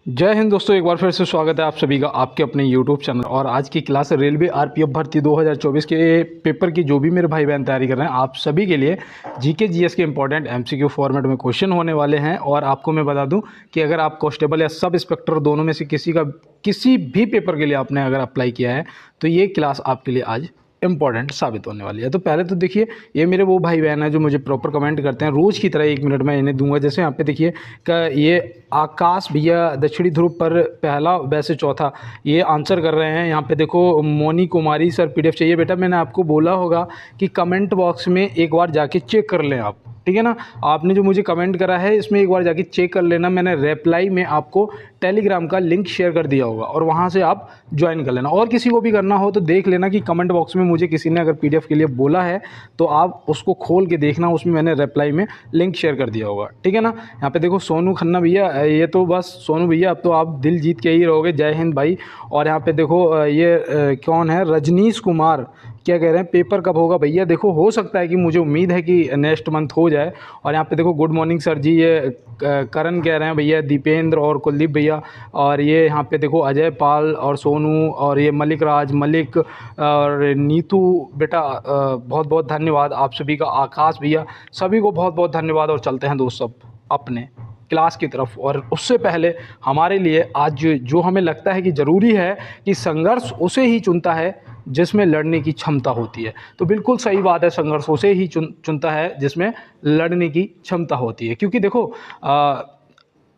जय हिंद दोस्तों, एक बार फिर से स्वागत है आप सभी का आपके अपने YouTube चैनल। और आज की क्लास रेलवे आरपीएफ भर्ती 2024 के पेपर की जो भी मेरे भाई बहन तैयारी कर रहे हैं, आप सभी के लिए जीके जीएस के इंपॉर्टेंट एमसीक्यू फॉर्मेट में क्वेश्चन होने वाले हैं। और आपको मैं बता दूं कि अगर आप कांस्टेबल या सब इंस्पेक्टर दोनों में से किसी भी पेपर के लिए आपने अगर अप्लाई किया है तो ये क्लास आपके लिए आज इंपॉर्टेंट साबित होने वाली है। तो पहले तो देखिए, ये मेरे वो भाई बहन है जो मुझे प्रॉपर कमेंट करते हैं रोज़ की तरह। 1 मिनट में इन्हें दूंगा। जैसे यहाँ पे देखिए का ये आकाश भैया दक्षिणी ध्रुव पर पहला वैसे चौथा ये आंसर कर रहे हैं। यहाँ पे देखो मोनी कुमारी सर पीडीएफ चाहिए। बेटा मैंने आपको बोला होगा कि कमेंट बॉक्स में एक बार जाके चेक कर लें आप, ठीक है ना। आपने जो मुझे कमेंट करा है इसमें एक बार जाके चेक कर लेना। मैंने रिप्लाई में आपको टेलीग्राम का लिंक शेयर कर दिया होगा और वहाँ से आप ज्वाइन कर लेना। और किसी को भी करना हो तो देख लेना कि कमेंट बॉक्स में मुझे किसी ने अगर पीडीएफ के लिए बोला है तो आप उसको खोल के देखना, उसमें मैंने रिप्लाई में लिंक शेयर कर दिया होगा, ठीक है ना। यहाँ पे देखो सोनू खन्ना भैया, ये तो बस सोनू भैया अब तो आप दिल जीत के ही रहोगे। जय हिंद भाई। और यहाँ पे देखो ये कौन है, रजनीश कुमार, क्या कह रहे हैं पेपर कब होगा भैया। देखो हो सकता है कि मुझे उम्मीद है कि नेक्स्ट मंथ हो जाए। और यहाँ पे देखो गुड मॉर्निंग सर जी, ये करण कह रहे हैं भैया, दीपेंद्र और कुलदीप भैया। और ये यहाँ पे देखो अजय पाल और सोनू और ये मलिक राज मलिक और नीतू बेटा, बहुत बहुत धन्यवाद आप सभी का। आकाश भैया, सभी को बहुत बहुत धन्यवाद। और चलते हैं दोस्त सब अपने क्लास की तरफ। और उससे पहले हमारे लिए आज जो हमें लगता है कि ज़रूरी है कि संघर्ष उसे ही चुनता है जिसमें लड़ने की क्षमता होती है। तो बिल्कुल सही बात है, संघर्ष उसे ही चुनता है जिसमें लड़ने की क्षमता होती है। क्योंकि देखो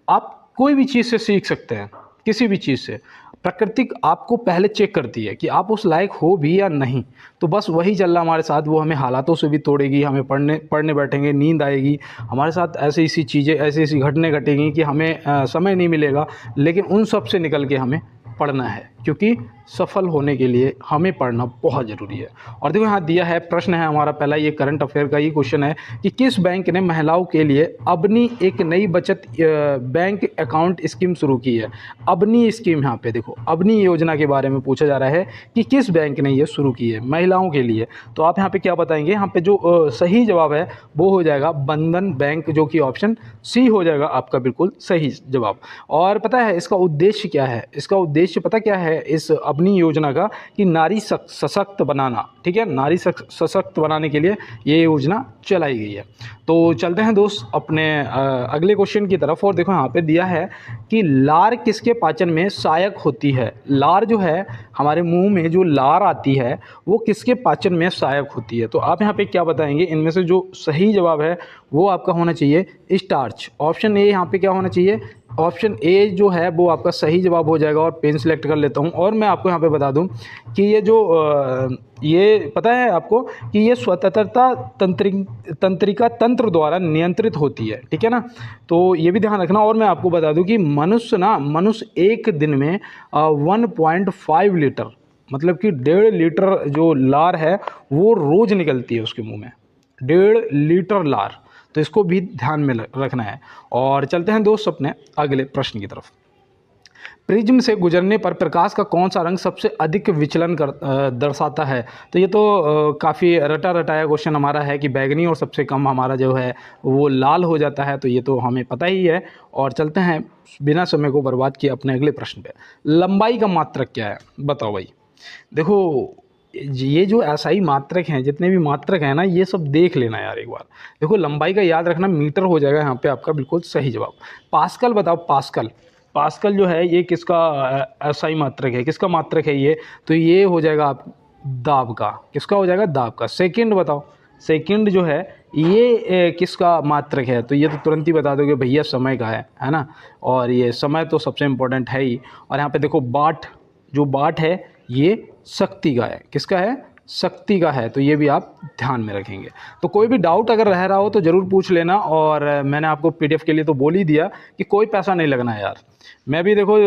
आप कोई भी चीज़ से सीख सकते हैं, किसी भी चीज़ से। प्राकृतिक आपको पहले चेक करती है कि आप उस लायक हो भी या नहीं। तो बस वही चल रहा हमारे साथ, वो हमें हालातों से भी तोड़ेगी। हमें पढ़ने बैठेंगे नींद आएगी, हमारे साथ ऐसी ऐसी चीज़ें ऐसी ऐसी घटनाएं घटेंगी कि हमें समय नहीं मिलेगा। लेकिन उन सब से निकल के हमें पढ़ना है, क्योंकि सफल होने के लिए हमें पढ़ना बहुत ज़रूरी है। और देखो यहाँ दिया है, प्रश्न है हमारा पहला, ये करंट अफेयर का ही क्वेश्चन है कि किस बैंक ने महिलाओं के लिए अपनी एक नई बचत बैंक अकाउंट स्कीम शुरू की है। अपनी स्कीम, यहाँ पे देखो अपनी योजना के बारे में पूछा जा रहा है कि किस बैंक ने ये शुरू की है महिलाओं के लिए। तो आप यहाँ पे क्या बताएंगे। यहाँ पे जो सही जवाब है वो हो जाएगा बंधन बैंक, जो कि ऑप्शन सी हो जाएगा आपका बिल्कुल सही जवाब। और पता है इसका उद्देश्य क्या है, इसका उद्देश्य पता क्या है इस अपनी योजना का, कि नारी सशक्त बनाना, ठीक है। नारी सशक्त बनाने के लिए ये योजना चलाई गई है। तो चलते हैं दोस्त अपने अगले क्वेश्चन की तरफ। और देखो यहाँ पे दिया है कि लार किसके पाचन में सहायक होती है। लार जो है हमारे मुंह में जो लार आती है वो किसके पाचन में सहायक होती है। तो आप यहाँ पे क्या बताएंगे। इनमें से जो सही जवाब है वो आपका होना चाहिए स्टार्च। ऑप्शन ए यहाँ पे क्या होना चाहिए, ऑप्शन ए जो है वो आपका सही जवाब हो जाएगा। और पेन सिलेक्ट कर लेता हूँ। और मैं आपको यहाँ पे बता दूँ कि ये जो ये पता है आपको कि ये स्वतंत्रता तंत्रिका तंत्र द्वारा नियंत्रित होती है, ठीक है ना। तो ये भी ध्यान रखना। और मैं आपको बता दूं कि मनुष्य एक दिन में 1.5 लीटर, मतलब कि 1.5 लीटर जो लार है वो रोज़ निकलती है उसके मुंह में, 1.5 लीटर लार। तो इसको भी ध्यान में रखना है। और चलते हैं दोस्त अपने अगले प्रश्न की तरफ। प्रिज्म से गुजरने पर प्रकाश का कौन सा रंग सबसे अधिक विचलन दर्शाता है। तो ये तो काफ़ी रटा रटाया क्वेश्चन हमारा है कि बैगनी, और सबसे कम हमारा जो है वो लाल हो जाता है। तो ये तो हमें पता ही है। और चलते हैं बिना समय को बर्बाद किए अपने अगले प्रश्न पे। लंबाई का मात्रक क्या है, बताओ भाई। देखो ये जो एसआई मात्रक हैं, जितने भी मात्रक हैं ना, ये सब देख लेना यार एक बार। देखो लंबाई का याद रखना, मीटर हो जाएगा यहाँ पे आपका बिल्कुल सही जवाब। पास्कल बताओ, पास्कल। पास्कल जो है ये किसका एसआई मात्रक है, किसका मात्रक है ये। तो ये हो जाएगा आप दाब का, किसका हो जाएगा, दाब का। सेकंड बताओ, सेकंड जो है ये किसका मात्रक है। तो ये तो तुरंत ही बता दोगे भैया समय का है ना। और ये समय तो सबसे इम्पोर्टेंट है ही। और यहाँ पे देखो बाट, जो बाट है ये शक्ति का है, किसका है, शक्ति का है। तो ये भी आप ध्यान में रखेंगे। तो कोई भी डाउट अगर रह रहा हो तो ज़रूर पूछ लेना। और मैंने आपको पीडीएफ के लिए तो बोल ही दिया कि कोई पैसा नहीं लगना है यार। मैं भी देखो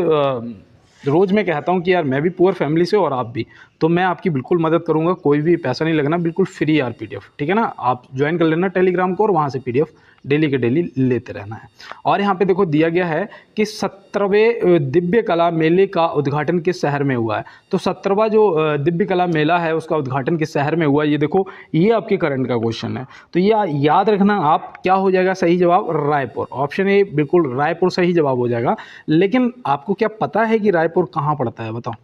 रोज़ मैं कहता हूँ कि यार मैं भी पुअर फैमिली से और आप भी, तो मैं आपकी बिल्कुल मदद करूँगा। कोई भी पैसा नहीं लगना, बिल्कुल फ्री यार पीडीएफ, ठीक है ना। आप ज्वाइन कर लेना टेलीग्राम को और वहाँ से पीडीएफ डेली के डेली लेते रहना है। और यहाँ पे देखो दिया गया है कि 17वें दिव्य कला मेले का उद्घाटन किस शहर में हुआ है। तो 17वां जो दिव्य कला मेला है उसका उद्घाटन किस शहर में हुआ, ये देखो ये आपके करंट का क्वेश्चन है। तो ये याद रखना आप, क्या हो जाएगा सही जवाब, रायपुर। ऑप्शन ए बिल्कुल रायपुर सही जवाब हो जाएगा। लेकिन आपको क्या पता है कि रायपुर कहाँ पड़ता है, बताओ?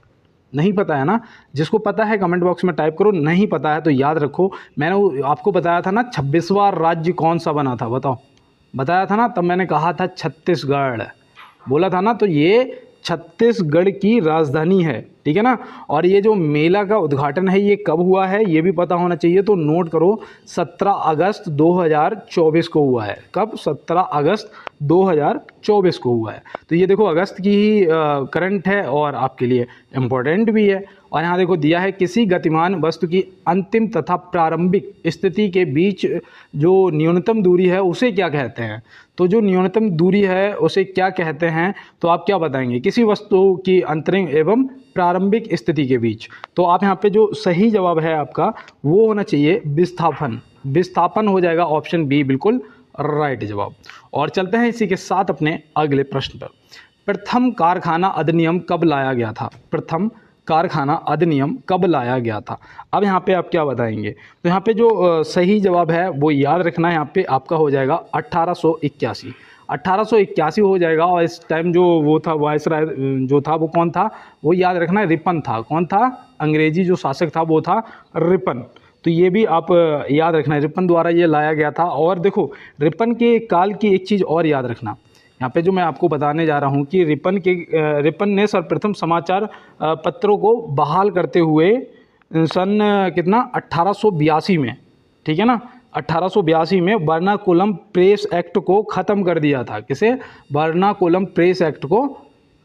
नहीं पता है ना? जिसको पता है कमेंट बॉक्स में टाइप करो, नहीं पता है तो याद रखो, मैंने आपको बताया था ना 26वां राज्य कौन सा बना था, बताओ? बताया था ना, तब मैंने कहा था छत्तीसगढ़, बोला था ना। तो ये छत्तीसगढ़ की राजधानी है, ठीक है ना। और ये जो मेला का उद्घाटन है ये कब हुआ है ये भी पता होना चाहिए, तो नोट करो 17 अगस्त 2024 को हुआ है। कब? 17 अगस्त 2024 को हुआ है। तो ये देखो अगस्त की ही करंट है और आपके लिए इम्पोर्टेंट भी है। और यहाँ देखो दिया है किसी गतिमान वस्तु की अंतिम तथा प्रारंभिक स्थिति के बीच जो न्यूनतम दूरी है उसे क्या कहते हैं। तो जो न्यूनतम दूरी है उसे क्या कहते हैं, तो आप क्या बताएंगे? किसी वस्तु की अंतरिम एवं प्रारंभिक स्थिति के बीच। तो आप यहाँ पे जो सही जवाब है आपका वो होना चाहिए विस्थापन। विस्थापन हो जाएगा ऑप्शन बी बिल्कुल राइट जवाब। और चलते हैं इसी के साथ अपने अगले प्रश्न पर। प्रथम कारखाना अधिनियम कब लाया गया था? प्रथम कारखाना अधिनियम कब लाया गया था? अब यहाँ पे आप क्या बताएंगे? तो यहाँ पे जो सही जवाब है वो याद रखना है, यहाँ पे आपका हो जाएगा 1881। 1881 हो जाएगा। और इस टाइम जो वो था वायसराय जो था वो कौन था, वो याद रखना है, रिपन था। कौन था? अंग्रेजी जो शासक था वो था रिपन। तो ये भी आप याद रखना है, रिपन द्वारा ये लाया गया था। और देखो रिपन के काल की एक चीज़ और याद रखना, यहाँ पे जो मैं आपको बताने जा रहा हूँ कि रिपन ने सर्वप्रथम समाचार पत्रों को बहाल करते हुए सन कितना 1882 में, ठीक है ना, 1882 में वर्नाकुलम प्रेस एक्ट को ख़त्म कर दिया था। किसे? वर्नाकुलम प्रेस एक्ट को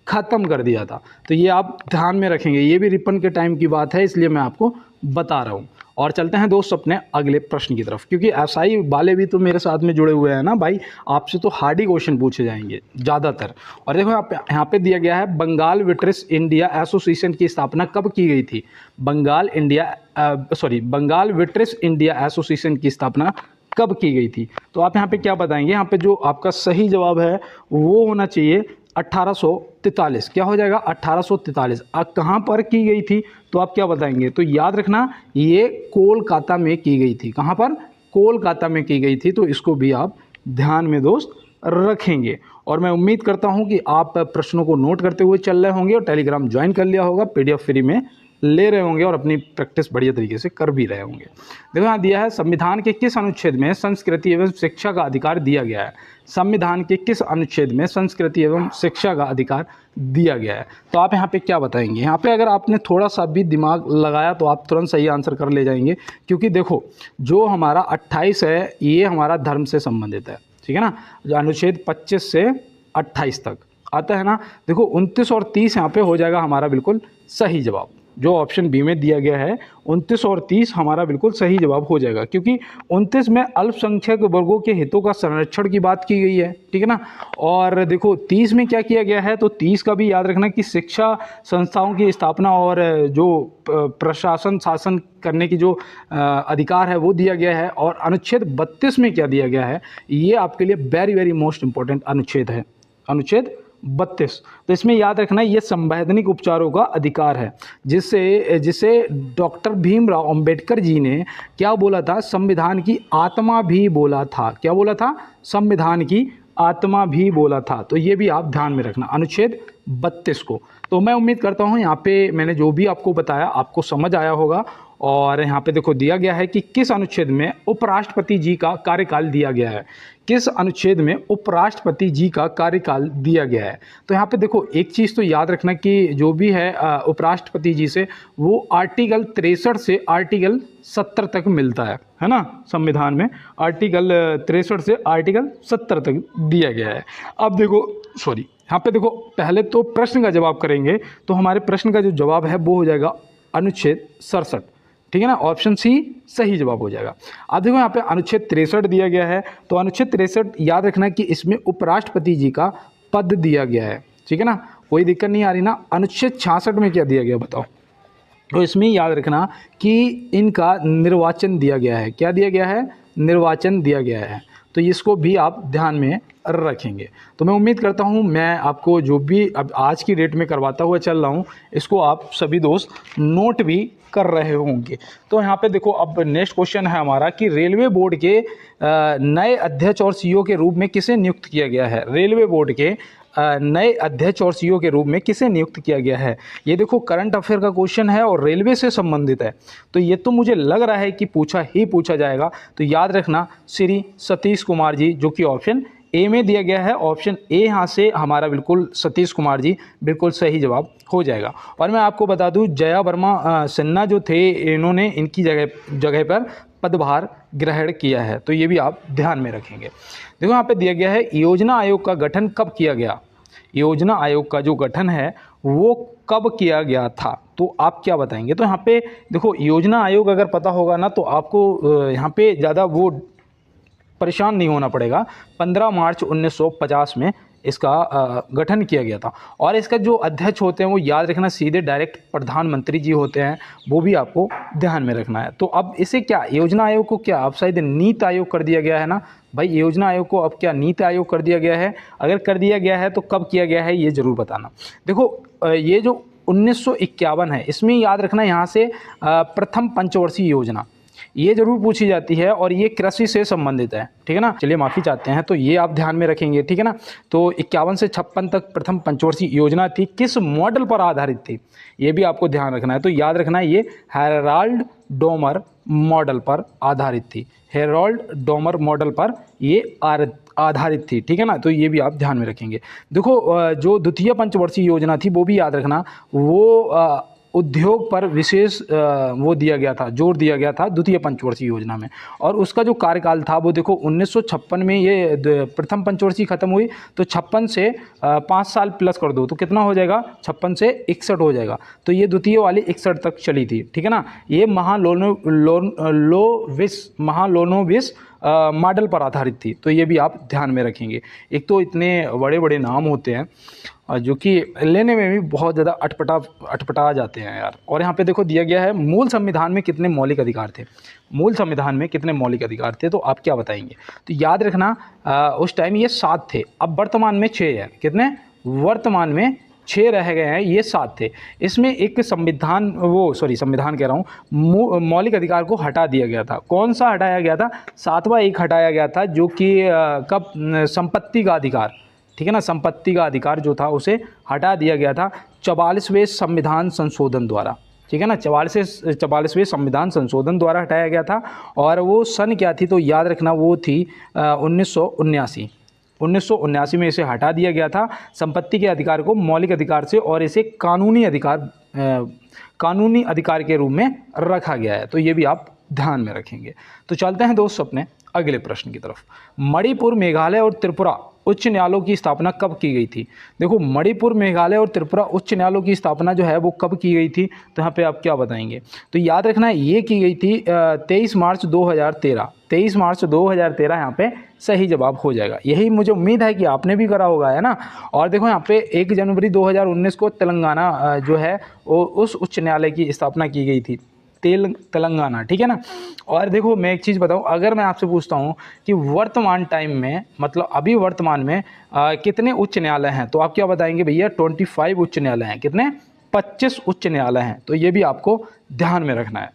ख़त्म कर दिया था। तो ये आप ध्यान में रखेंगे, ये भी रिपन के टाइम की बात है, इसलिए मैं आपको बता रहा हूँ। और चलते हैं दोस्त अपने अगले प्रश्न की तरफ, क्योंकि एसआई वाले भी तो मेरे साथ में जुड़े हुए हैं ना भाई, आपसे तो हार्ड ही क्वेश्चन पूछे जाएंगे ज़्यादातर। और देखो यहाँ पे दिया गया है बंगाल विट्रेस इंडिया एसोसिएशन की स्थापना कब की गई थी? बंगाल विट्रेस इंडिया एसोसिएशन की स्थापना कब की गई थी? तो आप यहाँ पे क्या बताएंगे? यहाँ पे जो आपका सही जवाब है वो होना चाहिए 1843। क्या हो जाएगा? 1843। कहाँ पर की गई थी तो आप क्या बताएंगे? तो याद रखना ये कोलकाता में की गई थी। कहाँ पर? कोलकाता में की गई थी। तो इसको भी आप ध्यान में दोस्त रखेंगे। और मैं उम्मीद करता हूँ कि आप प्रश्नों को नोट करते हुए चल रहे होंगे और टेलीग्राम ज्वाइन कर लिया होगा, पीडीएफ फ्री में ले रहे होंगे और अपनी प्रैक्टिस बढ़िया तरीके से कर भी रहे होंगे। देखो यहाँ दिया है संविधान के किस अनुच्छेद में संस्कृति एवं शिक्षा का अधिकार दिया गया है? संविधान के किस अनुच्छेद में संस्कृति एवं शिक्षा का अधिकार दिया गया है? तो आप यहाँ पे क्या बताएंगे? यहाँ पे अगर आपने थोड़ा सा भी दिमाग लगाया तो आप तुरंत सही आंसर कर ले जाएंगे, क्योंकि देखो जो हमारा 28 है ये हमारा धर्म से संबंधित है, ठीक है ना। जो अनुच्छेद 25 से 28 तक आता है ना, देखो 29 और 30 यहाँ पे हो जाएगा हमारा बिल्कुल सही जवाब। जो ऑप्शन बी में दिया गया है 29 और 30 हमारा बिल्कुल सही जवाब हो जाएगा, क्योंकि 29 में अल्पसंख्यक वर्गों के हितों का संरक्षण की बात की गई है, ठीक है ना। और देखो 30 में क्या किया गया है, तो 30 का भी याद रखना कि शिक्षा संस्थाओं की स्थापना और जो प्रशासन शासन करने की जो अधिकार है वो दिया गया है। और अनुच्छेद 32 में क्या दिया गया है, ये आपके लिए वेरी वेरी मोस्ट इंपॉर्टेंट अनुच्छेद है, अनुच्छेद 32। तो इसमें याद रखना ये संवैधानिक उपचारों का अधिकार है, जिसे डॉक्टर भीमराव अंबेडकर जी ने क्या बोला था? संविधान की आत्मा भी बोला था। क्या बोला था? संविधान की आत्मा भी बोला था। तो ये भी आप ध्यान में रखना अनुच्छेद 32 को। तो मैं उम्मीद करता हूँ यहाँ पे मैंने जो भी आपको बताया आपको समझ आया होगा। और यहाँ पे देखो दिया गया है कि किस अनुच्छेद में उपराष्ट्रपति जी का कार्यकाल दिया गया है। किस अनुच्छेद में उपराष्ट्रपति जी का कार्यकाल दिया गया है? तो यहाँ पे देखो एक चीज़ तो याद रखना कि जो भी है उपराष्ट्रपति जी से वो आर्टिकल 63 से आर्टिकल 70 तक मिलता है ना। संविधान में आर्टिकल 63 से आर्टिकल 70 तक दिया गया है। अब देखो यहाँ पे देखो पहले तो प्रश्न का जवाब करेंगे, तो हमारे प्रश्न का जो जवाब है वो हो जाएगा अनुच्छेद 67, ठीक है ना। ऑप्शन सी सही जवाब हो जाएगा। अब देखो यहाँ पे अनुच्छेद 63 दिया गया है, तो अनुच्छेद 63 याद रखना कि इसमें उपराष्ट्रपति जी का पद दिया गया है, ठीक है ना। कोई दिक्कत नहीं आ रही ना। अनुच्छेद 66 में क्या दिया गया बताओ? तो इसमें याद रखना कि इनका निर्वाचन दिया गया है। क्या दिया गया है? निर्वाचन दिया गया है। तो इसको भी आप ध्यान में रखेंगे। तो मैं उम्मीद करता हूँ मैं आपको जो भी अब आज की डेट में करवाता हुआ चल रहा हूँ इसको आप सभी दोस्त नोट भी कर रहे होंगे। तो यहाँ पे देखो, अब नेक्स्ट क्वेश्चन है हमारा कि रेलवे बोर्ड के नए अध्यक्ष और सीईओ के रूप में किसे नियुक्त किया गया है। रेलवे बोर्ड के नए अध्यक्ष और सीईओ के रूप में किसे नियुक्त किया गया है। ये देखो करंट अफेयर का क्वेश्चन है और रेलवे से संबंधित है, तो ये तो मुझे लग रहा है कि पूछा जाएगा। तो याद रखना श्री सतीश कुमार जी, जो कि ऑप्शन ए में दिया गया है। ऑप्शन ए यहाँ से हमारा बिल्कुल सतीश कुमार जी बिल्कुल सही जवाब हो जाएगा। और मैं आपको बता दूं जया वर्मा सिन्हा जो थे, इन्होंने इनकी जगह पर पदभार ग्रहण किया है। तो ये भी आप ध्यान में रखेंगे। देखो यहाँ पे दिया गया है योजना आयोग का गठन कब किया गया। योजना आयोग का जो गठन है वो कब किया गया था, तो आप क्या बताएंगे। तो यहाँ पे देखो योजना आयोग अगर पता होगा ना तो आपको यहाँ पे ज़्यादा वो परेशान नहीं होना पड़ेगा। 15 मार्च 1950 में इसका गठन किया गया था। और इसका जो अध्यक्ष होते हैं वो याद रखना सीधे डायरेक्ट प्रधानमंत्री जी होते हैं, वो भी आपको ध्यान में रखना है। तो अब इसे क्या योजना आयोग को क्या अब शायद नीति आयोग कर दिया गया है ना भाई। योजना आयोग को अब क्या नीति आयोग कर दिया गया है। अगर कर दिया गया है तो कब किया गया है ये ज़रूर बताना। देखो ये जो 1951 है इसमें याद रखना यहाँ से प्रथम पंचवर्षीय योजना ये जरूर पूछी जाती है और ये कृषि से संबंधित है, ठीक है ना। चलिए माफ़ी चाहते हैं, तो ये आप ध्यान में रखेंगे, ठीक है ना। तो 51 से 56 तक प्रथम पंचवर्षीय योजना थी, किस मॉडल पर आधारित थी ये भी आपको ध्यान रखना है। तो याद रखना है ये हेराल्ड डोमर मॉडल पर आधारित थी। हेराल्ड डोमर मॉडल पर ये आधारित थी, ठीक है ना। तो ये भी आप ध्यान में रखेंगे। देखो जो द्वितीय पंचवर्षीय योजना थी वो भी याद रखना, वो उद्योग पर विशेष वो दिया गया था, जोर दिया गया था द्वितीय पंचवर्षीय योजना में। और उसका जो कार्यकाल था वो देखो 1956 में ये प्रथम पंचवर्षीय खत्म हुई, तो 56 से 5 साल प्लस कर दो तो कितना हो जाएगा, 56 से 61 हो जाएगा। तो ये द्वितीय वाली 61 तक चली थी, ठीक है ना। ये महालोनोविस मॉडल पर आधारित थी। तो ये भी आप ध्यान में रखेंगे। एक तो इतने बड़े बड़े नाम होते हैं जो कि लेने में भी बहुत ज़्यादा अटपटा जाते हैं यार। और यहाँ पे देखो दिया गया है मूल संविधान में कितने मौलिक अधिकार थे। मूल संविधान में कितने मौलिक अधिकार थे तो आप क्या बताएंगे। तो याद रखना उस टाइम ये 7 थे, अब वर्तमान में 6 है। कितने, वर्तमान में 6 रह गए हैं, ये 7 थे। इसमें एक संविधान कह रहा हूँ, मौलिक अधिकार को हटा दिया गया था। कौन सा हटाया गया था, 7वां एक हटाया गया था जो कि कब, संपत्ति का अधिकार, ठीक है ना। संपत्ति का अधिकार जो था उसे हटा दिया गया था 44वें संविधान संशोधन द्वारा, ठीक है ना। 44वें संविधान संशोधन द्वारा हटाया गया था। और वो सन क्या थी तो याद रखना वो थी 1979 में इसे हटा दिया गया था, संपत्ति के अधिकार को मौलिक अधिकार से, और इसे कानूनी अधिकार के रूप में रखा गया है। तो ये भी आप ध्यान में रखेंगे। तो चलते हैं दोस्त अपने अगले प्रश्न की तरफ। मणिपुर, मेघालय और त्रिपुरा उच्च न्यायालयों की स्थापना कब की गई थी। देखो मणिपुर, मेघालय और त्रिपुरा उच्च न्यायालयों की स्थापना जो है वो कब की गई थी, तो यहाँ पे आप क्या बताएंगे। तो याद रखना ये की गई थी 23 मार्च 2013। 23 मार्च 2013 यहाँ पे सही जवाब हो जाएगा। यही मुझे उम्मीद है कि आपने भी करा होगा, है ना। और देखो यहाँ पे 1 जनवरी 2019 को तेलंगाना जो है वो उस उच्च न्यायालय की स्थापना की गई थी, तेलंगाना, ठीक है ना। और देखो मैं एक चीज़ बताऊं, अगर मैं आपसे पूछता हूं कि वर्तमान टाइम में, मतलब अभी वर्तमान में कितने उच्च न्यायालय हैं, तो आप क्या बताएंगे भैया, 25 उच्च न्यायालय हैं। कितने, 25 उच्च न्यायालय हैं। तो ये भी आपको ध्यान में रखना है।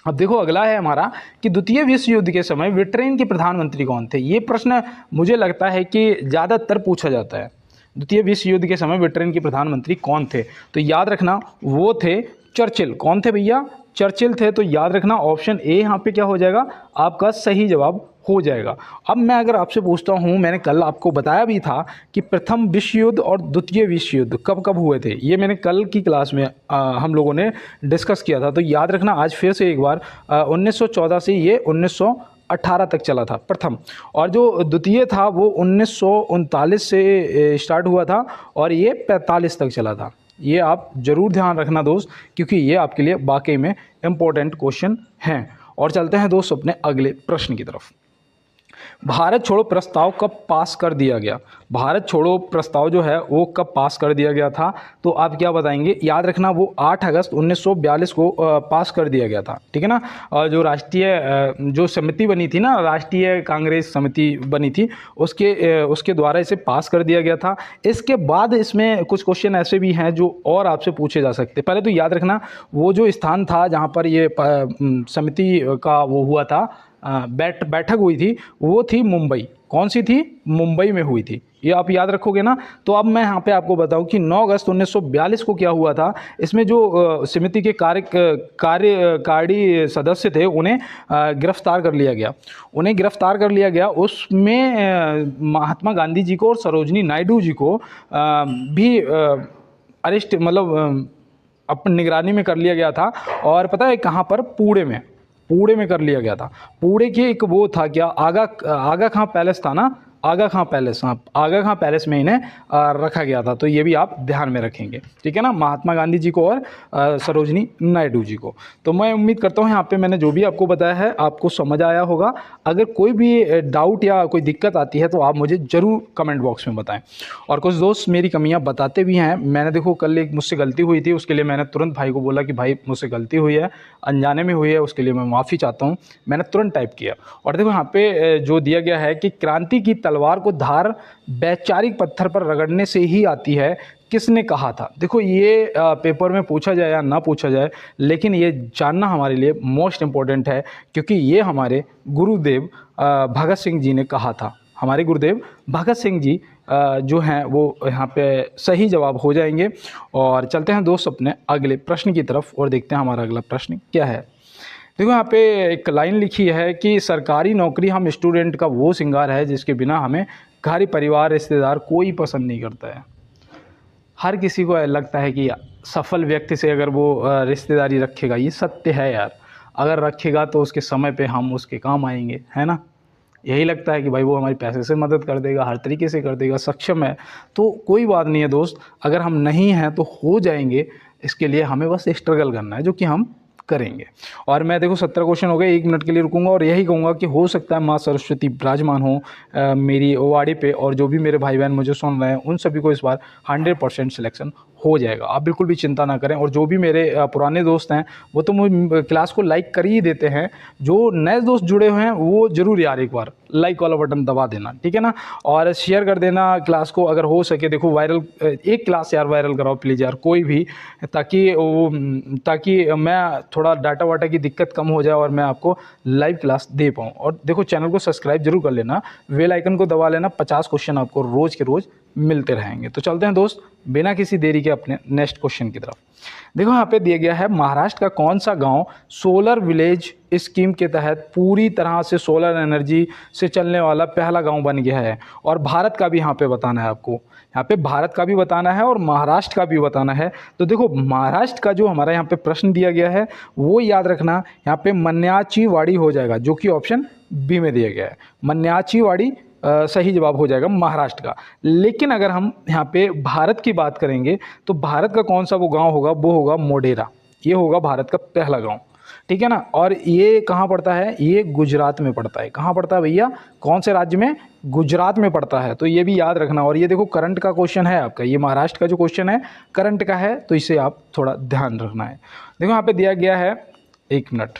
अब देखो अगला है हमारा कि द्वितीय विश्व युद्ध के समय ब्रिटेन के प्रधानमंत्री कौन थे। ये प्रश्न मुझे लगता है कि ज़्यादातर पूछा जाता है। द्वितीय विश्व युद्ध के समय ब्रिटेन के प्रधानमंत्री कौन थे, तो याद रखना वो थे चर्चिल। कौन थे भैया, चर्चिल थे। तो याद रखना ऑप्शन ए यहाँ पे क्या हो जाएगा, आपका सही जवाब हो जाएगा। अब मैं अगर आपसे पूछता हूँ, मैंने कल आपको बताया भी था कि प्रथम विश्व युद्ध और द्वितीय विश्व युद्ध कब कब हुए थे, ये मैंने कल की क्लास में हम लोगों ने डिस्कस किया था। तो याद रखना आज फिर से एक बार 1914 से ये 1918 तक चला था प्रथम, और जो द्वितीय था वो 1939 से स्टार्ट हुआ था और ये 45 तक चला था। ये आप ज़रूर ध्यान रखना दोस्त, क्योंकि ये आपके लिए वाकई में इम्पोर्टेंट क्वेश्चन हैं। और चलते हैं दोस्त अपने अगले प्रश्न की तरफ। भारत छोड़ो प्रस्ताव कब पास कर दिया गया? भारत छोड़ो प्रस्ताव जो है वो कब पास कर दिया गया था? तो आप क्या बताएंगे? याद रखना वो 8 अगस्त 1942 को पास कर दिया गया था, ठीक है ना। और जो राष्ट्रीय जो समिति बनी थी ना, राष्ट्रीय कांग्रेस समिति बनी थी, उसके द्वारा इसे पास कर दिया गया था। इसके बाद इसमें कुछ क्वेश्चन ऐसे भी हैं जो और आपसे पूछे जा सकते हैं। पहले तो याद रखना वो जो स्थान था जहाँ पर ये समिति का वो हुआ था, बैठक हुई थी, वो थी मुंबई। कौन सी थी? मुंबई में हुई थी। ये आप याद रखोगे ना। तो अब मैं यहाँ पे आपको बताऊं कि 9 अगस्त 1942 को क्या हुआ था। इसमें जो समिति के कार्यकारी सदस्य थे उन्हें गिरफ्तार कर लिया गया। उसमें महात्मा गांधी जी को और सरोजनी नायडू जी को भी अरेस्ट मतलब अपनी निगरानी में कर लिया गया था। और पता है कहाँ पर? पुणे में कर लिया गया था। पुणे के एक वो था क्या, आगा खां पैलेस था ना, आगा खां पैलेस, हाँ आगा खां पैलेस में इन्हें रखा गया था। तो ये भी आप ध्यान में रखेंगे, ठीक है ना, महात्मा गांधी जी को और सरोजनी नायडू जी को। तो मैं उम्मीद करता हूँ यहाँ पे मैंने जो भी आपको बताया है आपको समझ आया होगा। अगर कोई भी डाउट या कोई दिक्कत आती है तो आप मुझे ज़रूर कमेंट बॉक्स में बताएं। और कुछ दोस्त मेरी कमियाँ बताते भी हैं। मैंने देखो कल एक मुझसे गलती हुई थी, उसके लिए मैंने तुरंत भाई को बोला कि भाई मुझसे गलती हुई है, अनजाने में हुई है, उसके लिए मैं माफ़ी चाहता हूँ। मैंने तुरंत टाइप किया। और देखो यहाँ पे जो दिया गया है कि क्रांति की तलवार को धार वैचारिक पत्थर पर रगड़ने से ही आती है, किसने कहा था? देखो ये पेपर में पूछा जाए या ना पूछा जाए, लेकिन ये जानना हमारे लिए मोस्ट इम्पॉर्टेंट है, क्योंकि ये हमारे गुरुदेव भगत सिंह जी ने कहा था। हमारे गुरुदेव भगत सिंह जी जो हैं वो यहाँ पे सही जवाब हो जाएंगे। और चलते हैं दोस्त अपने अगले प्रश्न की तरफ और देखते हैं हमारा अगला प्रश्न क्या है। देखो यहाँ पे एक लाइन लिखी है कि सरकारी नौकरी हम स्टूडेंट का वो श्रृंगार है जिसके बिना हमें घर परिवार रिश्तेदार कोई पसंद नहीं करता है। हर किसी को लगता है कि सफल व्यक्ति से अगर वो रिश्तेदारी रखेगा, ये सत्य है यार, अगर रखेगा तो उसके समय पे हम उसके काम आएंगे, है ना। यही लगता है कि भाई वो हमारी पैसे से मदद कर देगा, हर तरीके से कर देगा, सक्षम है। तो कोई बात नहीं है दोस्त, अगर हम नहीं हैं तो हो जाएंगे। इसके लिए हमें बस स्ट्रगल करना है, जो कि हम करेंगे। और मैं देखो 17 क्वेश्चन हो गए, 1 मिनट के लिए रुकूंगा और यही कहूँगा कि हो सकता है माँ सरस्वती विराजमान हो मेरी वाड़ी पे, और जो भी मेरे भाई बहन मुझे सुन रहे हैं उन सभी को इस बार 100% सिलेक्शन हो जाएगा। आप बिल्कुल भी चिंता ना करें। और जो भी मेरे पुराने दोस्त हैं वो तो मुझे क्लास को लाइक कर ही देते हैं। जो नए दोस्त जुड़े हुए हैं वो ज़रूर यार एक बार लाइक वाला बटन दबा देना, ठीक है ना। और शेयर कर देना क्लास को, अगर हो सके देखो वायरल, एक क्लास यार वायरल कराओ प्लीज़ यार, कोई भी, ताकि मैं थोड़ा डाटा वाटा की दिक्कत कम हो जाए और मैं आपको लाइव क्लास दे पाऊँ। और देखो चैनल को सब्सक्राइब जरूर कर लेना, बेल आइकन को दबा लेना, 50 क्वेश्चन आपको रोज़ के रोज़ मिलते रहेंगे। तो चलते हैं दोस्त बिना किसी देरी के अपने नेक्स्ट क्वेश्चन की तरफ। देखो यहाँ पे दिया गया है महाराष्ट्र का कौन सा गांव सोलर विलेज स्कीम के तहत पूरी तरह से सोलर एनर्जी से चलने वाला पहला गांव बन गया है। और भारत का भी यहाँ पे बताना है आपको, यहाँ पे भारत का भी बताना है और महाराष्ट्र का भी बताना है। तो देखो महाराष्ट्र का जो हमारा यहाँ पे प्रश्न दिया गया है वो याद रखना, यहाँ पे मन्याचीवाड़ी हो जाएगा, जो कि ऑप्शन बी में दिया गया है। मन्याचीवाड़ी सही जवाब हो जाएगा महाराष्ट्र का। लेकिन अगर हम यहाँ पे भारत की बात करेंगे तो भारत का कौन सा वो गांव होगा, वो होगा मोढेरा। ये होगा भारत का पहला गांव, ठीक है ना। और ये कहाँ पड़ता है? ये गुजरात में पड़ता है। कहाँ पड़ता है भैया? कौन से राज्य में? गुजरात में पड़ता है। तो ये भी याद रखना। और ये देखो करंट का क्वेश्चन है आपका, ये महाराष्ट्र का जो क्वेश्चन है करंट का है, तो इसे आप थोड़ा ध्यान रखना है। देखो यहाँ पे दिया गया है, 1 मिनट,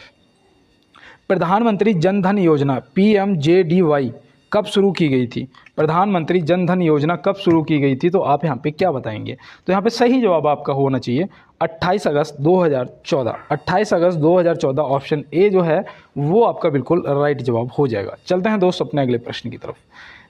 प्रधानमंत्री जन धन योजना PMJDY कब शुरू की गई थी? प्रधानमंत्री जन धन योजना कब शुरू की गई थी? तो आप यहाँ पे क्या बताएंगे? तो यहाँ पे सही जवाब आपका होना चाहिए 28 अगस्त 2014। 28 अगस्त 2014 ऑप्शन ए जो है वो आपका बिल्कुल राइट जवाब हो जाएगा। चलते हैं दोस्त अपने अगले प्रश्न की तरफ।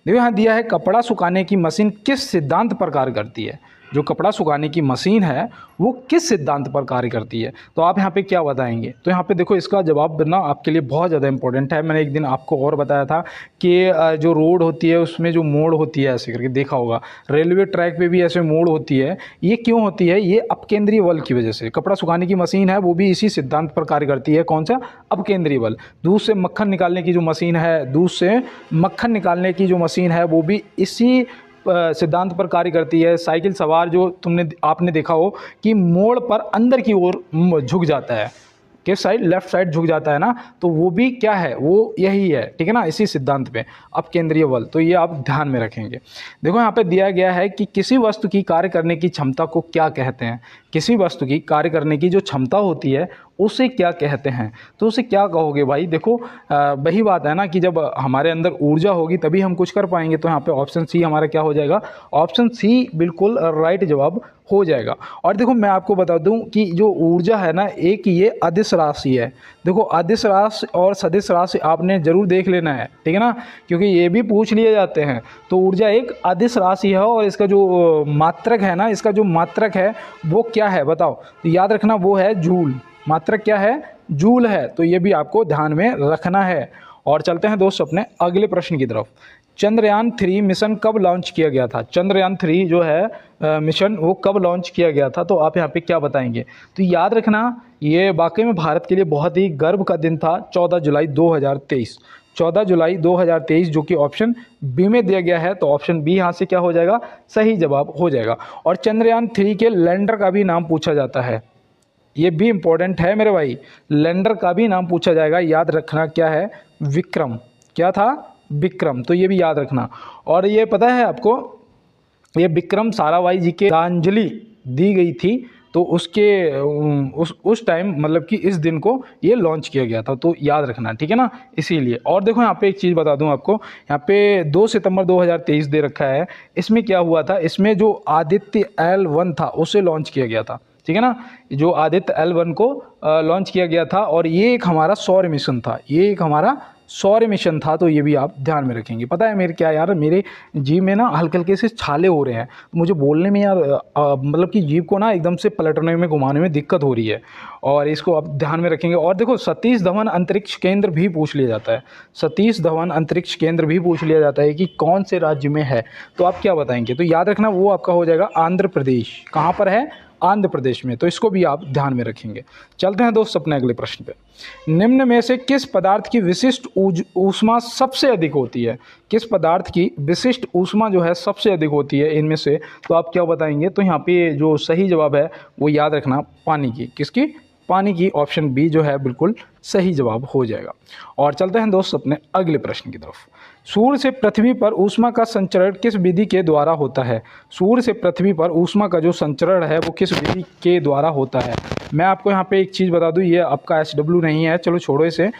देखो यहाँ दिया है कपड़ा सुखाने की मशीन किस सिद्धांत पर कार्य करती है? जो कपड़ा सुखाने की मशीन है वो किस सिद्धांत पर कार्य करती है? तो आप यहाँ पे क्या बताएंगे? तो यहाँ पे देखो इसका जवाब ना आपके लिए बहुत ज़्यादा इंपॉर्टेंट है। मैंने एक दिन आपको और बताया था कि जो रोड होती है उसमें जो मोड़ होती है, ऐसे करके देखा होगा, रेलवे ट्रैक पे भी ऐसे मोड़ होती है। ये क्यों होती है? ये अपकेंद्रीय बल की वजह से। कपड़ा सुखाने की मशीन है वो भी इसी सिद्धांत पर कार्य करती है। कौन सा? अपकेंद्रीय बल। दूध से मक्खन निकालने की जो मशीन है, दूध से मक्खन निकालने की जो मशीन है वो भी इसी सिद्धांत पर कार्य करती है। साइकिल सवार जो आपने देखा हो कि मोड़ पर अंदर की ओर झुक जाता है, किस साइड, लेफ्ट साइड झुक जाता है ना, तो वो भी क्या है, वो यही है, ठीक है ना, इसी सिद्धांत पे अपकेंद्रीय बल। तो ये आप ध्यान में रखेंगे। देखो यहाँ पे दिया गया है कि किसी वस्तु की कार्य करने की क्षमता को क्या कहते हैं, किसी वस्तु की कार्य करने की जो क्षमता होती है उसे क्या कहते हैं, तो उसे क्या कहोगे भाई। देखो वही बात है ना कि जब हमारे अंदर ऊर्जा होगी तभी हम कुछ कर पाएंगे। तो यहाँ पे ऑप्शन सी हमारा क्या हो जाएगा, ऑप्शन सी बिल्कुल राइट जवाब हो जाएगा। और देखो मैं आपको बता दूं कि जो ऊर्जा है ना, एक ये अदिश राशि है। देखो अदिश राशि और सदिश राशि आपने जरूर देख लेना है, ठीक है ना, क्योंकि ये भी पूछ लिए जाते हैं। तो ऊर्जा एक अदिश राशि है और इसका जो मात्रक है ना, इसका जो मात्रक है वो क्या है बताओ, तो याद रखना वो है जूल। मात्रक क्या है, जूल है। तो ये भी आपको ध्यान में रखना है। और चलते हैं दोस्त अपने अगले प्रश्न की तरफ। चंद्रयान 3 मिशन कब लॉन्च किया गया था, चंद्रयान 3 जो है मिशन वो कब लॉन्च किया गया था, तो आप यहाँ पे क्या बताएंगे। तो याद रखना ये वाकई में भारत के लिए बहुत ही गर्व का दिन था, 14 जुलाई 2023। 14 जुलाई 2023 जो कि ऑप्शन बी में दिया गया है, तो ऑप्शन बी यहाँ से क्या हो जाएगा, सही जवाब हो जाएगा। और चंद्रयान 3 के लैंडर का भी नाम पूछा जाता है, ये भी इंपॉर्टेंट है मेरे भाई, लैंडर का भी नाम पूछा जाएगा। याद रखना क्या है, विक्रम। क्या था, विक्रम। तो ये भी याद रखना। और ये पता है आपको, ये विक्रम साराभाई जी के श्रद्धांजलि दी गई थी, तो उसके उस टाइम मतलब कि इस दिन को ये लॉन्च किया गया था, तो याद रखना, ठीक है ना, इसीलिए। और देखो यहाँ पे एक चीज़ बता दूं आपको, यहाँ पे 2 सितंबर 2023 दे रखा है। इसमें क्या हुआ था, इसमें जो आदित्य L1 था उसे लॉन्च किया गया था, ठीक है ना, जो आदित्य L1 को लॉन्च किया गया था। और ये एक हमारा सौर मिशन था, ये एक हमारा सौर मिशन था। तो ये भी आप ध्यान में रखेंगे। पता है मेरे क्या यार, मेरे जीभ में ना हल्के हल्के से छाले हो रहे हैं, तो मुझे बोलने में यार मतलब कि जीभ को ना एकदम से पलटने में, घुमाने में दिक्कत हो रही है, और इसको आप ध्यान में रखेंगे। और देखो सतीश धवन अंतरिक्ष केंद्र भी पूछ लिया जाता है, सतीश धवन अंतरिक्ष केंद्र भी पूछ लिया जाता है कि कौन से राज्य में है, तो आप क्या बताएंगे। तो याद रखना वो आपका हो जाएगा आंध्र प्रदेश। कहाँ पर है, आंध्र प्रदेश में। तो इसको भी आप ध्यान में रखेंगे। चलते हैं दोस्त अपने अगले प्रश्न पे। निम्न में से किस पदार्थ की विशिष्ट ऊष्मा सबसे अधिक होती है, किस पदार्थ की विशिष्ट ऊष्मा जो है सबसे अधिक होती है इनमें से, तो आप क्या बताएंगे। तो यहाँ पे जो सही जवाब है वो याद रखना पानी की, किसकी, पानी की। ऑप्शन बी जो है बिल्कुल सही जवाब हो जाएगा। और चलते हैं दोस्त अपने अगले प्रश्न की तरफ। सूर्य से पृथ्वी पर ऊष्मा का संचरण किस विधि के द्वारा होता है, सूर्य से पृथ्वी पर ऊष्मा का जो संचरण है वो किस विधि के द्वारा होता है। मैं आपको यहाँ पे एक चीज़ बता दूँ, ये आपका SW नहीं है, चलो छोड़ो इसे।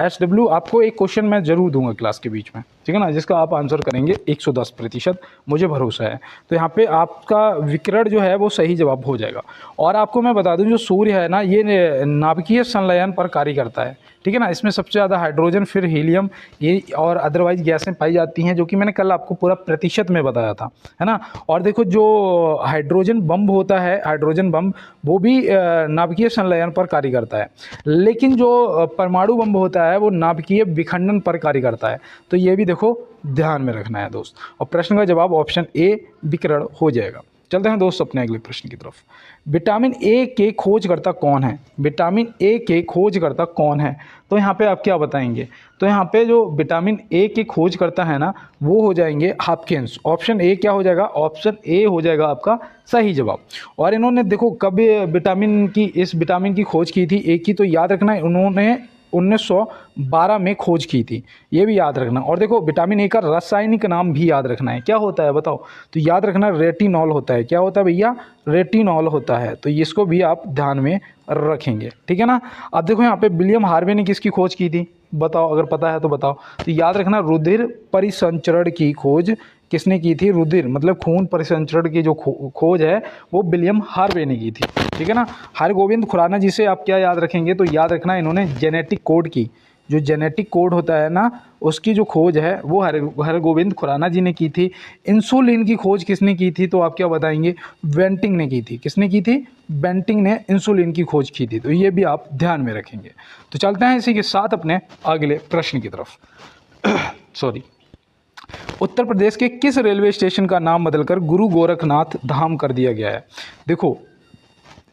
SW आपको एक क्वेश्चन मैं ज़रूर दूंगा क्लास के बीच में, ठीक है ना, जिसका आप आंसर करेंगे 110%, मुझे भरोसा है। तो यहाँ पे आपका विकिरण जो है वो सही जवाब हो जाएगा। और आपको मैं बता दूं जो सूर्य है ना, ये नाभिकीय संलयन पर कार्य करता है, ठीक है ना। इसमें सबसे ज़्यादा हाइड्रोजन, फिर हीलियम, ये और अदरवाइज गैसें पाई जाती हैं, जो कि मैंने कल आपको पूरा प्रतिशत में बताया था, है ना। और देखो जो हाइड्रोजन बम होता है, हाइड्रोजन बम वो भी नाभिकीय संलयन पर कार्य करता है, लेकिन जो परमाणु बम होता है वो नाभिकीय विखंडन पर कार्य करता है। तो ये भी देखो ध्यान में रखना है दोस्त। और प्रश्न का जवाब ऑप्शन ए विकिरण हो जाएगा। चलते हैं दोस्त अपने अगले प्रश्न की तरफ। विटामिन ए के खोजकर्ता कौन है, विटामिन ए के खोजकर्ता कौन है, तो यहाँ पे आप क्या बताएंगे। तो यहाँ पे जो विटामिन ए के खोजकर्ता है ना वो हो जाएंगे हॉपकिंस। ऑप्शन ए क्या हो जाएगा, ऑप्शन ए हो जाएगा आपका सही जवाब। और इन्होंने देखो कब इस विटामिन की खोज की थी, एक की, तो याद रखना उन्होंने 1912 में खोज की थी, ये भी याद रखना। और देखो विटामिन ए का रासायनिक नाम भी याद रखना है, क्या होता है बताओ। तो याद रखना रेटिनॉल होता है। क्या होता है भैया, रेटिनॉल होता है। तो इसको भी आप ध्यान में रखेंगे, ठीक है ना। अब देखो यहाँ पे विलियम हार्वे ने किसकी खोज की थी, बताओ, अगर पता है तो बताओ। तो याद रखना रुधिर परिसंचरण की खोज किसने की थी, रुधिर मतलब खून परिसंचरण की जो खोज है वो विलियम हार्वे ने की थी, ठीक है ना। हरगोविंद खुराना जी से आप क्या याद रखेंगे, तो याद रखना इन्होंने जेनेटिक कोड की, जो जेनेटिक कोड होता है ना उसकी जो खोज है वो हरगोविंद खुराना जी ने की थी। इंसुलिन की खोज किसने की थी, तो आप क्या बताएंगे, बेंटिंग ने की थी। किसने की थी, बेंटिंग ने इंसुलिन की खोज की थी। तो ये भी आप ध्यान में रखेंगे। तो चलते हैं इसी के साथ अपने अगले प्रश्न की तरफ। सॉरी। उत्तर प्रदेश के किस रेलवे स्टेशन का नाम बदलकर गुरु गोरखनाथ धाम कर दिया गया है। देखो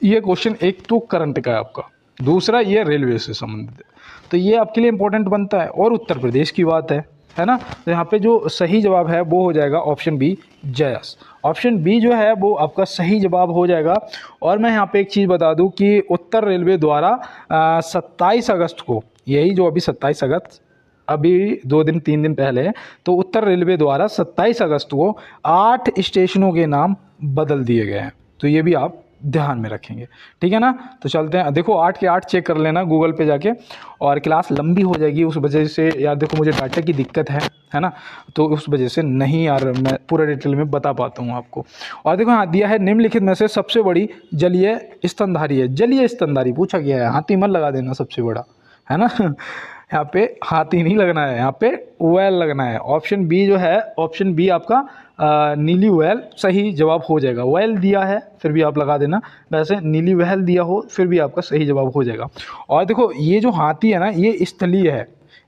ये क्वेश्चन एक तो करंट का है आपका, दूसरा ये रेलवे से संबंधित है, तो ये आपके लिए इंपॉर्टेंट बनता है। और उत्तर प्रदेश की बात है, है ना। तो यहाँ पे जो सही जवाब है वो हो जाएगा ऑप्शन बी जयस। ऑप्शन बी जो है वो आपका सही जवाब हो जाएगा। और मैं यहाँ पे एक चीज़ बता दूँ कि उत्तर रेलवे द्वारा 27 अगस्त को, यही जो अभी 27 अगस्त अभी 2 दिन 3 दिन पहले है, तो उत्तर रेलवे द्वारा 27 अगस्त को 8 स्टेशनों के नाम बदल दिए गए हैं। तो ये भी आप ध्यान में रखेंगे, ठीक है ना। तो चलते हैं, देखो 8 के 8 चेक कर लेना गूगल पे जाके, और क्लास लंबी हो जाएगी उस वजह से यार, देखो मुझे डाटा की दिक्कत है ना, तो उस वजह से नहीं यार मैं पूरा डिटेल में बता पाता हूँ आपको। और देखो यहाँ दिया है निम्नलिखित में से सबसे बड़ी जलीय स्तनधारी है। जलीय स्तनधारी पूछा गया है, हाथी मत लगा देना सबसे बड़ा, है ना। यहाँ पे हाथी नहीं लगना है, यहाँ पे वेल लगना है। ऑप्शन बी जो है, ऑप्शन बी आपका नीली व्हेल सही जवाब हो जाएगा। व्हेल दिया है फिर भी आप लगा देना, वैसे नीली व्हेल दिया हो फिर भी आपका सही जवाब हो जाएगा। और देखो ये जो हाथी है ना, ये स्थलीय है,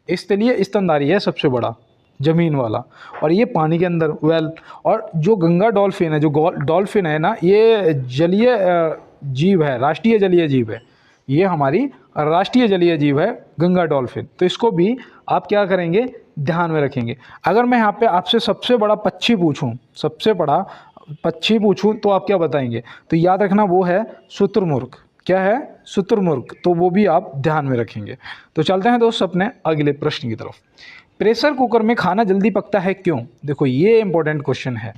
स्थलीय स्तनधारी है सबसे बड़ा, ज़मीन वाला, और ये पानी के अंदर वेल। और जो गंगा डॉल्फिन है, जो डॉल्फिन है ना, ये जलीय जीव है, राष्ट्रीय जलीय जीव है, ये हमारी राष्ट्रीय जलीय जीव है गंगा डॉल्फिन। तो इसको भी आप क्या करेंगे, ध्यान में रखेंगे। अगर मैं यहाँ पे आपसे सबसे बड़ा पक्षी पूछूं, सबसे बड़ा पक्षी पूछूं तो आप क्या बताएंगे, तो याद रखना वो है शुतुरमुर्ग। क्या है, शुतुरमुर्ग, तो वो भी आप ध्यान में रखेंगे। तो चलते हैं दोस्त अपने अगले प्रश्न की तरफ। प्रेशर कुकर में खाना जल्दी पकता है क्यों? देखो ये इंपॉर्टेंट क्वेश्चन है,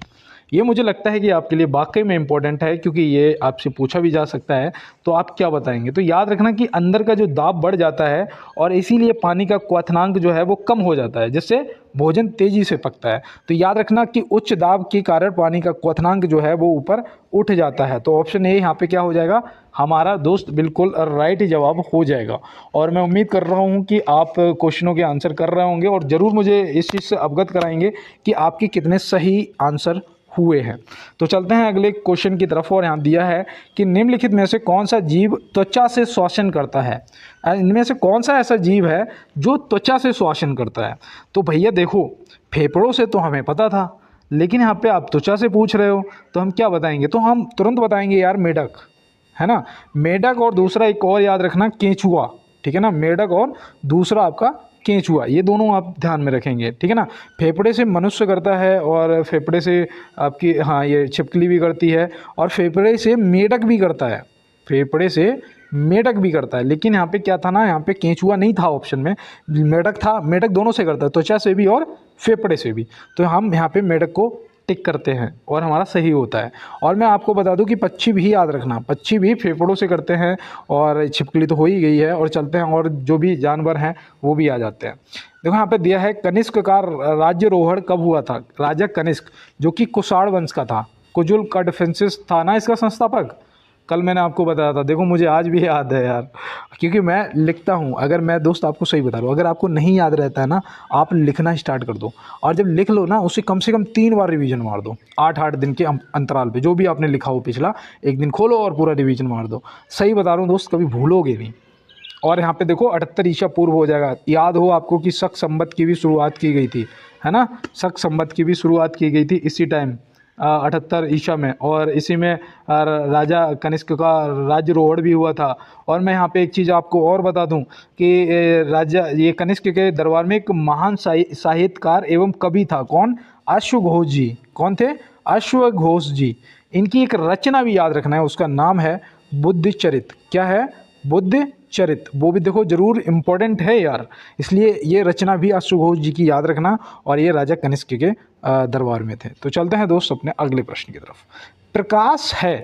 ये मुझे लगता है कि आपके लिए वाकई में इम्पोर्टेंट है, क्योंकि ये आपसे पूछा भी जा सकता है। तो आप क्या बताएंगे, तो याद रखना कि अंदर का जो दाब बढ़ जाता है और इसीलिए पानी का क्वथनांक जो है वो कम हो जाता है, जिससे भोजन तेज़ी से पकता है। तो याद रखना कि उच्च दाब के कारण पानी का क्वथनांक जो है वो ऊपर उठ जाता है। तो ऑप्शन ए यहाँ पे क्या हो जाएगा हमारा दोस्त, बिल्कुल राइट जवाब हो जाएगा। और मैं उम्मीद कर रहा हूँ कि आप क्वेश्चनों के आंसर कर रहे होंगे और ज़रूर मुझे इस चीज़ से अवगत कराएंगे कि आपके कितने सही आंसर हुए हैं। तो चलते हैं अगले क्वेश्चन की तरफ। और यहाँ दिया है कि निम्नलिखित में से कौन सा जीव त्वचा से श्वसन करता है? इनमें से कौन सा ऐसा जीव है जो त्वचा से श्वसन करता है? तो भैया देखो, फेफड़ों से तो हमें पता था, लेकिन यहाँ पे आप त्वचा से पूछ रहे हो, तो हम क्या बताएंगे, तो हम तुरंत बताएंगे यार मेढक, है ना। मेढक और दूसरा एक और याद रखना केंचुआ, ठीक है ना। मेढक और दूसरा आपका केंचुआ, ये दोनों आप ध्यान में रखेंगे, ठीक है ना। फेफड़े से मनुष्य करता है और फेफड़े से आपकी, हाँ, ये छिपकली भी करती है, और फेफड़े से मेढक भी करता है, फेफड़े से मेढक भी करता है। लेकिन यहाँ पे क्या था ना, यहाँ पे केंचुआ नहीं था ऑप्शन में, मेढक था। मेढक दोनों से करता है, त्वचा से भी और फेफड़े से भी। तो हम यहाँ पे मेढक को टिक करते हैं और हमारा सही होता है। और मैं आपको बता दूं कि पक्षी भी याद रखना, पक्षी भी फेफड़ों से करते हैं, और छिपकली तो हो ही गई है। और चलते हैं, और जो भी जानवर हैं वो भी आ जाते हैं। देखो यहाँ पे दिया है कनिष्क का राज्यरोहण कब हुआ था? राजा कनिष्क जो कि कुषाण वंश का था, कुजुल का डिफेंसिस था ना इसका संस्थापक। कल मैंने आपको बताया था, देखो मुझे आज भी याद है यार, क्योंकि मैं लिखता हूँ। अगर मैं दोस्त आपको सही बता रहा हूँ, अगर आपको नहीं याद रहता है ना, आप लिखना स्टार्ट कर दो, और जब लिख लो ना उसे कम से कम 3 बार रिवीजन मार दो, 8-8 दिन के अंतराल पे, जो भी आपने लिखा हो पिछला, एक दिन खोलो और पूरा रिवीजन मार दो। सही बता रहा हूँ दोस्त, कभी भूलोगे नहीं। और यहाँ पे देखो 78 ईसा पूर्व हो जाएगा। याद हो आपको कि शक संवत की भी शुरुआत की गई थी, है ना, शक संवत की भी शुरुआत की गई थी इसी टाइम 78 ईसा में, और इसी में राजा कनिष्क का राज्यरोहण भी हुआ था। और मैं यहाँ पे एक चीज़ आपको और बता दूँ कि राजा ये कनिष्क के दरबार में एक महान साहित्यकार एवं कवि था, कौन? अश्वघोष जी। कौन थे? अश्वघोष जी। इनकी एक रचना भी याद रखना है, उसका नाम है बुद्धचरित। क्या है? बुद्धचरित। वो भी देखो जरूर इम्पोर्टेंट है यार, इसलिए ये रचना भी अश्वघोष जी की याद रखना, और ये राजा कनिष्क के दरबार में थे। तो चलते हैं दोस्त अपने अगले प्रश्न की तरफ। प्रकाश है,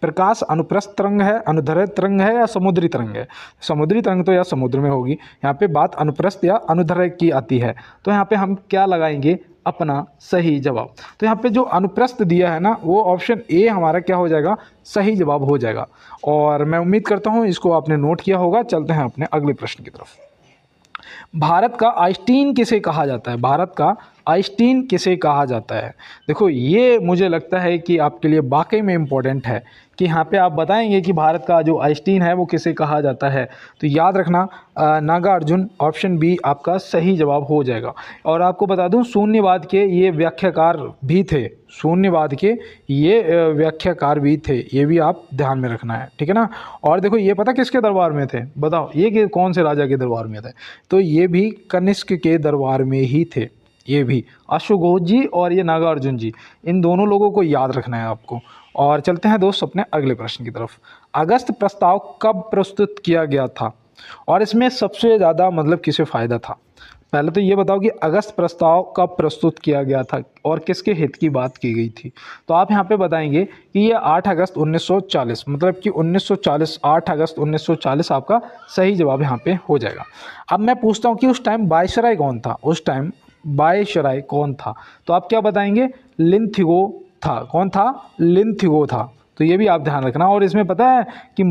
प्रकाश अनुप्रस्थ तरंग है, अनुदैर्घ्य तरंग है, या समुद्री तरंग है? समुद्री तरंग तो यार समुद्र में होगी, यहाँ पे बात अनुप्रस्थ या अनुदैर्घ्य की आती है। तो यहाँ पे हम क्या लगाएंगे अपना सही जवाब? तो यहाँ पे जो अनुप्रस्थ दिया है ना, वो ऑप्शन ए हमारा क्या हो जाएगा, सही जवाब हो जाएगा। और मैं उम्मीद करता हूँ इसको आपने नोट किया होगा। चलते हैं अपने अगले प्रश्न की तरफ। भारत का आइंस्टीन किसे कहा जाता है? भारत का आइंस्टीन किसे कहा जाता है? देखो ये मुझे लगता है कि आपके लिए वाकई में इम्पोर्टेंट है कि यहाँ पे आप बताएंगे कि भारत का जो आइंस्टीन है वो किसे कहा जाता है। तो याद रखना नागार्जुन, ऑप्शन बी आपका सही जवाब हो जाएगा। और आपको बता दूं शून्यवाद के ये व्याख्याकार भी थे, शून्यवाद के ये व्याख्याकार भी थे, ये भी आप ध्यान में रखना है, ठीक है ना। और देखो ये पता किसके दरबार में थे? बताओ ये कि कौन से राजा के दरबार में थे? तो ये भी कनिष्क के दरबार में ही थे, ये भी अश्वघोष जी और ये नागार्जुन जी, इन दोनों लोगों को याद रखना है आपको। और चलते हैं दोस्त अपने अगले प्रश्न की तरफ। अगस्त प्रस्ताव कब प्रस्तुत किया गया था और इसमें सबसे ज़्यादा मतलब किसे फ़ायदा था? पहले तो ये बताओ कि अगस्त प्रस्ताव कब प्रस्तुत किया गया था और किसके हित की बात की गई थी। तो आप यहाँ पे बताएंगे कि ये 8 अगस्त 1940, मतलब कि 1940, 8 अगस्त 1940 आपका सही जवाब यहाँ पे हो जाएगा। अब मैं पूछता हूँ कि उस टाइम वायसराय कौन था? उस टाइम वायसराय कौन था? तो आप क्या बताएंगे? लिनथिगो था। कौन था? लिनथिगो था। तो ये भी आप ध्यान रखना। और इसमें पता है कि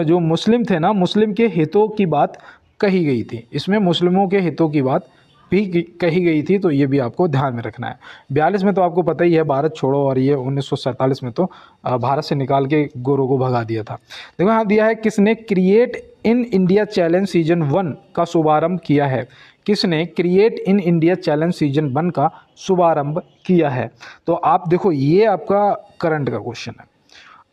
जो मुस्लिम थे ना, मुस्लिम के हितों की बात कही गई थी। इसमें मुस्लिमों के हितों की बात भी कही गई थी, तो ये भी आपको ध्यान में रखना है। 42 में तो आपको पता ही है भारत छोड़ो, और ये 1947 में तो भारत से निकाल के गोरों को भगा दिया था। देखो यहाँ दिया है, किसने create in India challenge season 1 का शुभारंभ किया है? किसने create in India challenge season 1 का शुभारंभ किया है? तो आप देखो, ये आपका करंट का क्वेश्चन है।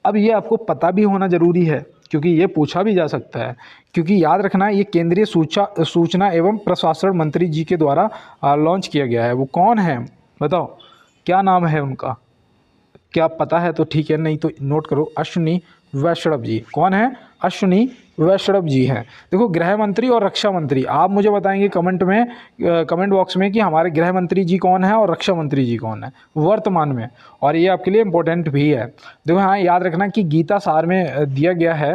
अब ये आपको पता भी होना ज़रूरी है, क्योंकि ये पूछा भी जा सकता है। क्योंकि याद रखना, ये केंद्रीय सूचना एवं प्रशासन मंत्री जी के द्वारा लॉन्च किया गया है। वो कौन है बताओ, क्या नाम है उनका? क्या पता है तो ठीक है, नहीं तो नोट करो, अश्विनी वैष्णव जी। कौन है? अश्विनी वैष्णव जी हैं। देखो, गृह मंत्री और रक्षा मंत्री, आप मुझे बताएंगे कमेंट बॉक्स में कि हमारे गृह मंत्री जी कौन है और रक्षा मंत्री जी कौन है वर्तमान में। और ये आपके लिए इम्पोर्टेंट भी है। देखो हाँ, याद रखना कि गीता सार में दिया गया है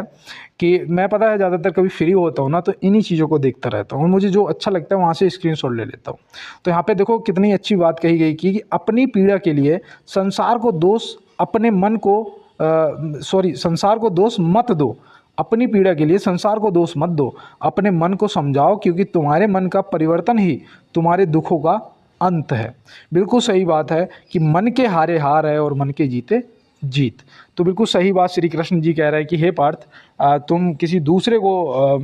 कि मैं पता है ज़्यादातर कभी फ्री होता हूँ ना, तो इन्हीं चीज़ों को देखता रहता हूँ और मुझे जो अच्छा लगता है वहाँ से स्क्रीनशॉट ले लेता हूँ। तो यहाँ पे देखो कितनी अच्छी बात कही गई कि अपनी पीड़ा के लिए संसार को दोष अपने मन को संसार को दोष मत दो। अपनी पीड़ा के लिए संसार को दोष मत दो, अपने मन को समझाओ, क्योंकि तुम्हारे मन का परिवर्तन ही तुम्हारे दुखों का अंत है। बिल्कुल सही बात है कि मन के हारे हार है और मन के जीते जीत। तो बिल्कुल सही बात श्री कृष्ण जी कह रहे हैं कि हे पार्थ, तुम किसी दूसरे को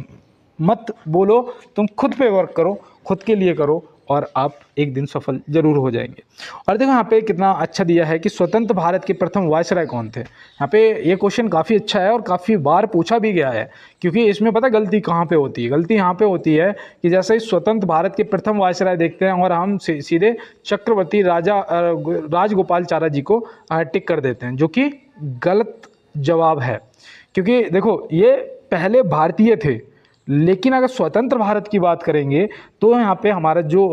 मत बोलो, तुम खुद पे वर्क करो, खुद के लिए करो और आप एक दिन सफल जरूर हो जाएंगे। और देखो यहाँ पे कितना अच्छा दिया है कि स्वतंत्र भारत के प्रथम वायसराय कौन थे। यहाँ पे ये क्वेश्चन काफ़ी अच्छा है और काफ़ी बार पूछा भी गया है, क्योंकि इसमें पता गलती कहाँ पे होती है? गलती यहाँ पे होती है कि जैसे ही स्वतंत्र भारत के प्रथम वायसराय देखते हैं और हम सीधे चक्रवर्ती राजगोपालचारी जी को टिक कर देते हैं, जो कि गलत जवाब है। क्योंकि देखो, ये पहले भारतीय थे, लेकिन अगर स्वतंत्र भारत की बात करेंगे तो यहाँ पे हमारा जो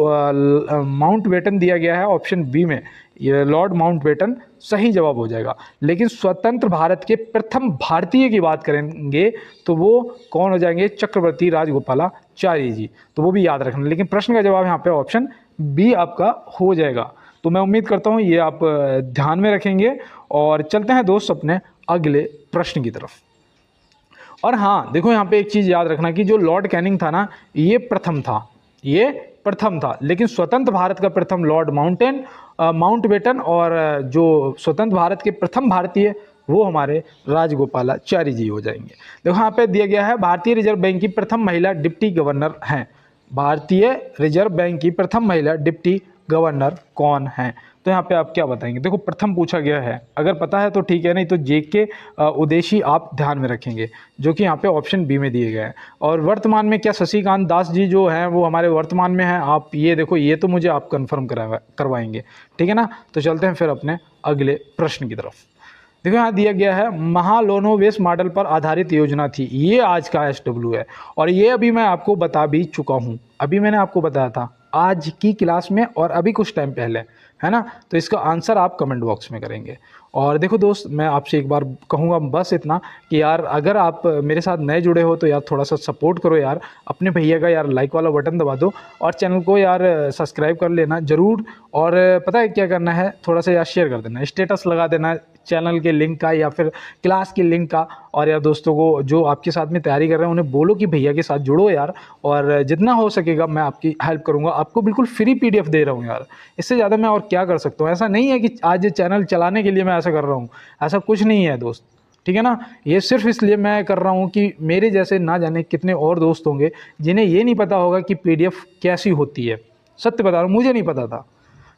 माउंटबेटन दिया गया है ऑप्शन बी में, ये लॉर्ड माउंटबेटन सही जवाब हो जाएगा। लेकिन स्वतंत्र भारत के प्रथम भारतीय की बात करेंगे तो वो कौन हो जाएंगे? चक्रवर्ती राजगोपालाचारी जी। तो वो भी याद रखना। लेकिन प्रश्न का जवाब यहाँ पे ऑप्शन बी आपका हो जाएगा। तो मैं उम्मीद करता हूँ ये आप ध्यान में रखेंगे। और चलते हैं दोस्त अपने अगले प्रश्न की तरफ। और हाँ देखो, यहाँ पे एक चीज़ याद रखना कि जो लॉर्ड कैनिंग था ना, ये प्रथम था, लेकिन स्वतंत्र भारत का प्रथम लॉर्ड माउंटबेटन, और जो स्वतंत्र भारत के प्रथम भारतीय वो हमारे राजगोपालाचारी जी हो जाएंगे। देखो यहाँ पे दिया गया है, भारतीय रिजर्व बैंक की प्रथम महिला डिप्टी गवर्नर हैं। भारतीय रिजर्व बैंक की प्रथम महिला डिप्टी गवर्नर कौन है? तो यहाँ पे आप क्या बताएंगे? देखो, प्रथम पूछा गया है, अगर पता है तो ठीक है, नहीं तो जेके उदेशी आप ध्यान में रखेंगे, जो कि यहाँ पे ऑप्शन बी में दिए गए हैं। और वर्तमान में क्या शशिकांत दास जी जो हैं वो हमारे वर्तमान में हैं? आप ये देखो, ये तो मुझे आप कंफर्म करवाएंगे, ठीक है ना। तो चलते हैं फिर अपने अगले प्रश्न की तरफ। देखो यहाँ दिया गया है, महालोनोवेस मॉडल पर आधारित योजना थी। ये आज का SW है और ये अभी मैं आपको बता भी चुका हूँ। अभी मैंने आपको बताया था आज की क्लास में और अभी कुछ टाइम पहले, है ना। तो इसका आंसर आप कमेंट बॉक्स में करेंगे। और देखो दोस्त, मैं आपसे एक बार कहूँगा बस इतना कि यार, अगर आप मेरे साथ नए जुड़े हो तो यार थोड़ा सा सपोर्ट करो यार, अपने भैया का यार लाइक वाला बटन दबा दो और चैनल को यार सब्सक्राइब कर लेना ज़रूर। और पता है क्या करना है? थोड़ा सा यार शेयर कर देना, स्टेटस लगा देना चैनल के लिंक का या फिर क्लास के लिंक का। और यार दोस्तों को जो आपके साथ में तैयारी कर रहे हैं उन्हें बोलो कि भैया के साथ जुड़ो यार, और जितना हो सकेगा मैं आपकी हेल्प करूँगा। आपको बिल्कुल फ्री PDF दे रहा हूँ यार, इससे ज़्यादा मैं और क्या कर सकता हूँ? ऐसा नहीं है कि आज चैनल चलाने के लिए मैं ऐसा कर रहा हूँ, ऐसा कुछ नहीं है दोस्त, ठीक है ना। ये सिर्फ इसलिए मैं कर रहा हूँ कि मेरे जैसे ना जाने कितने और दोस्त होंगे जिन्हें ये नहीं पता होगा कि PDF कैसी होती है। सत्य बता रहा हूँ, मुझे नहीं पता था।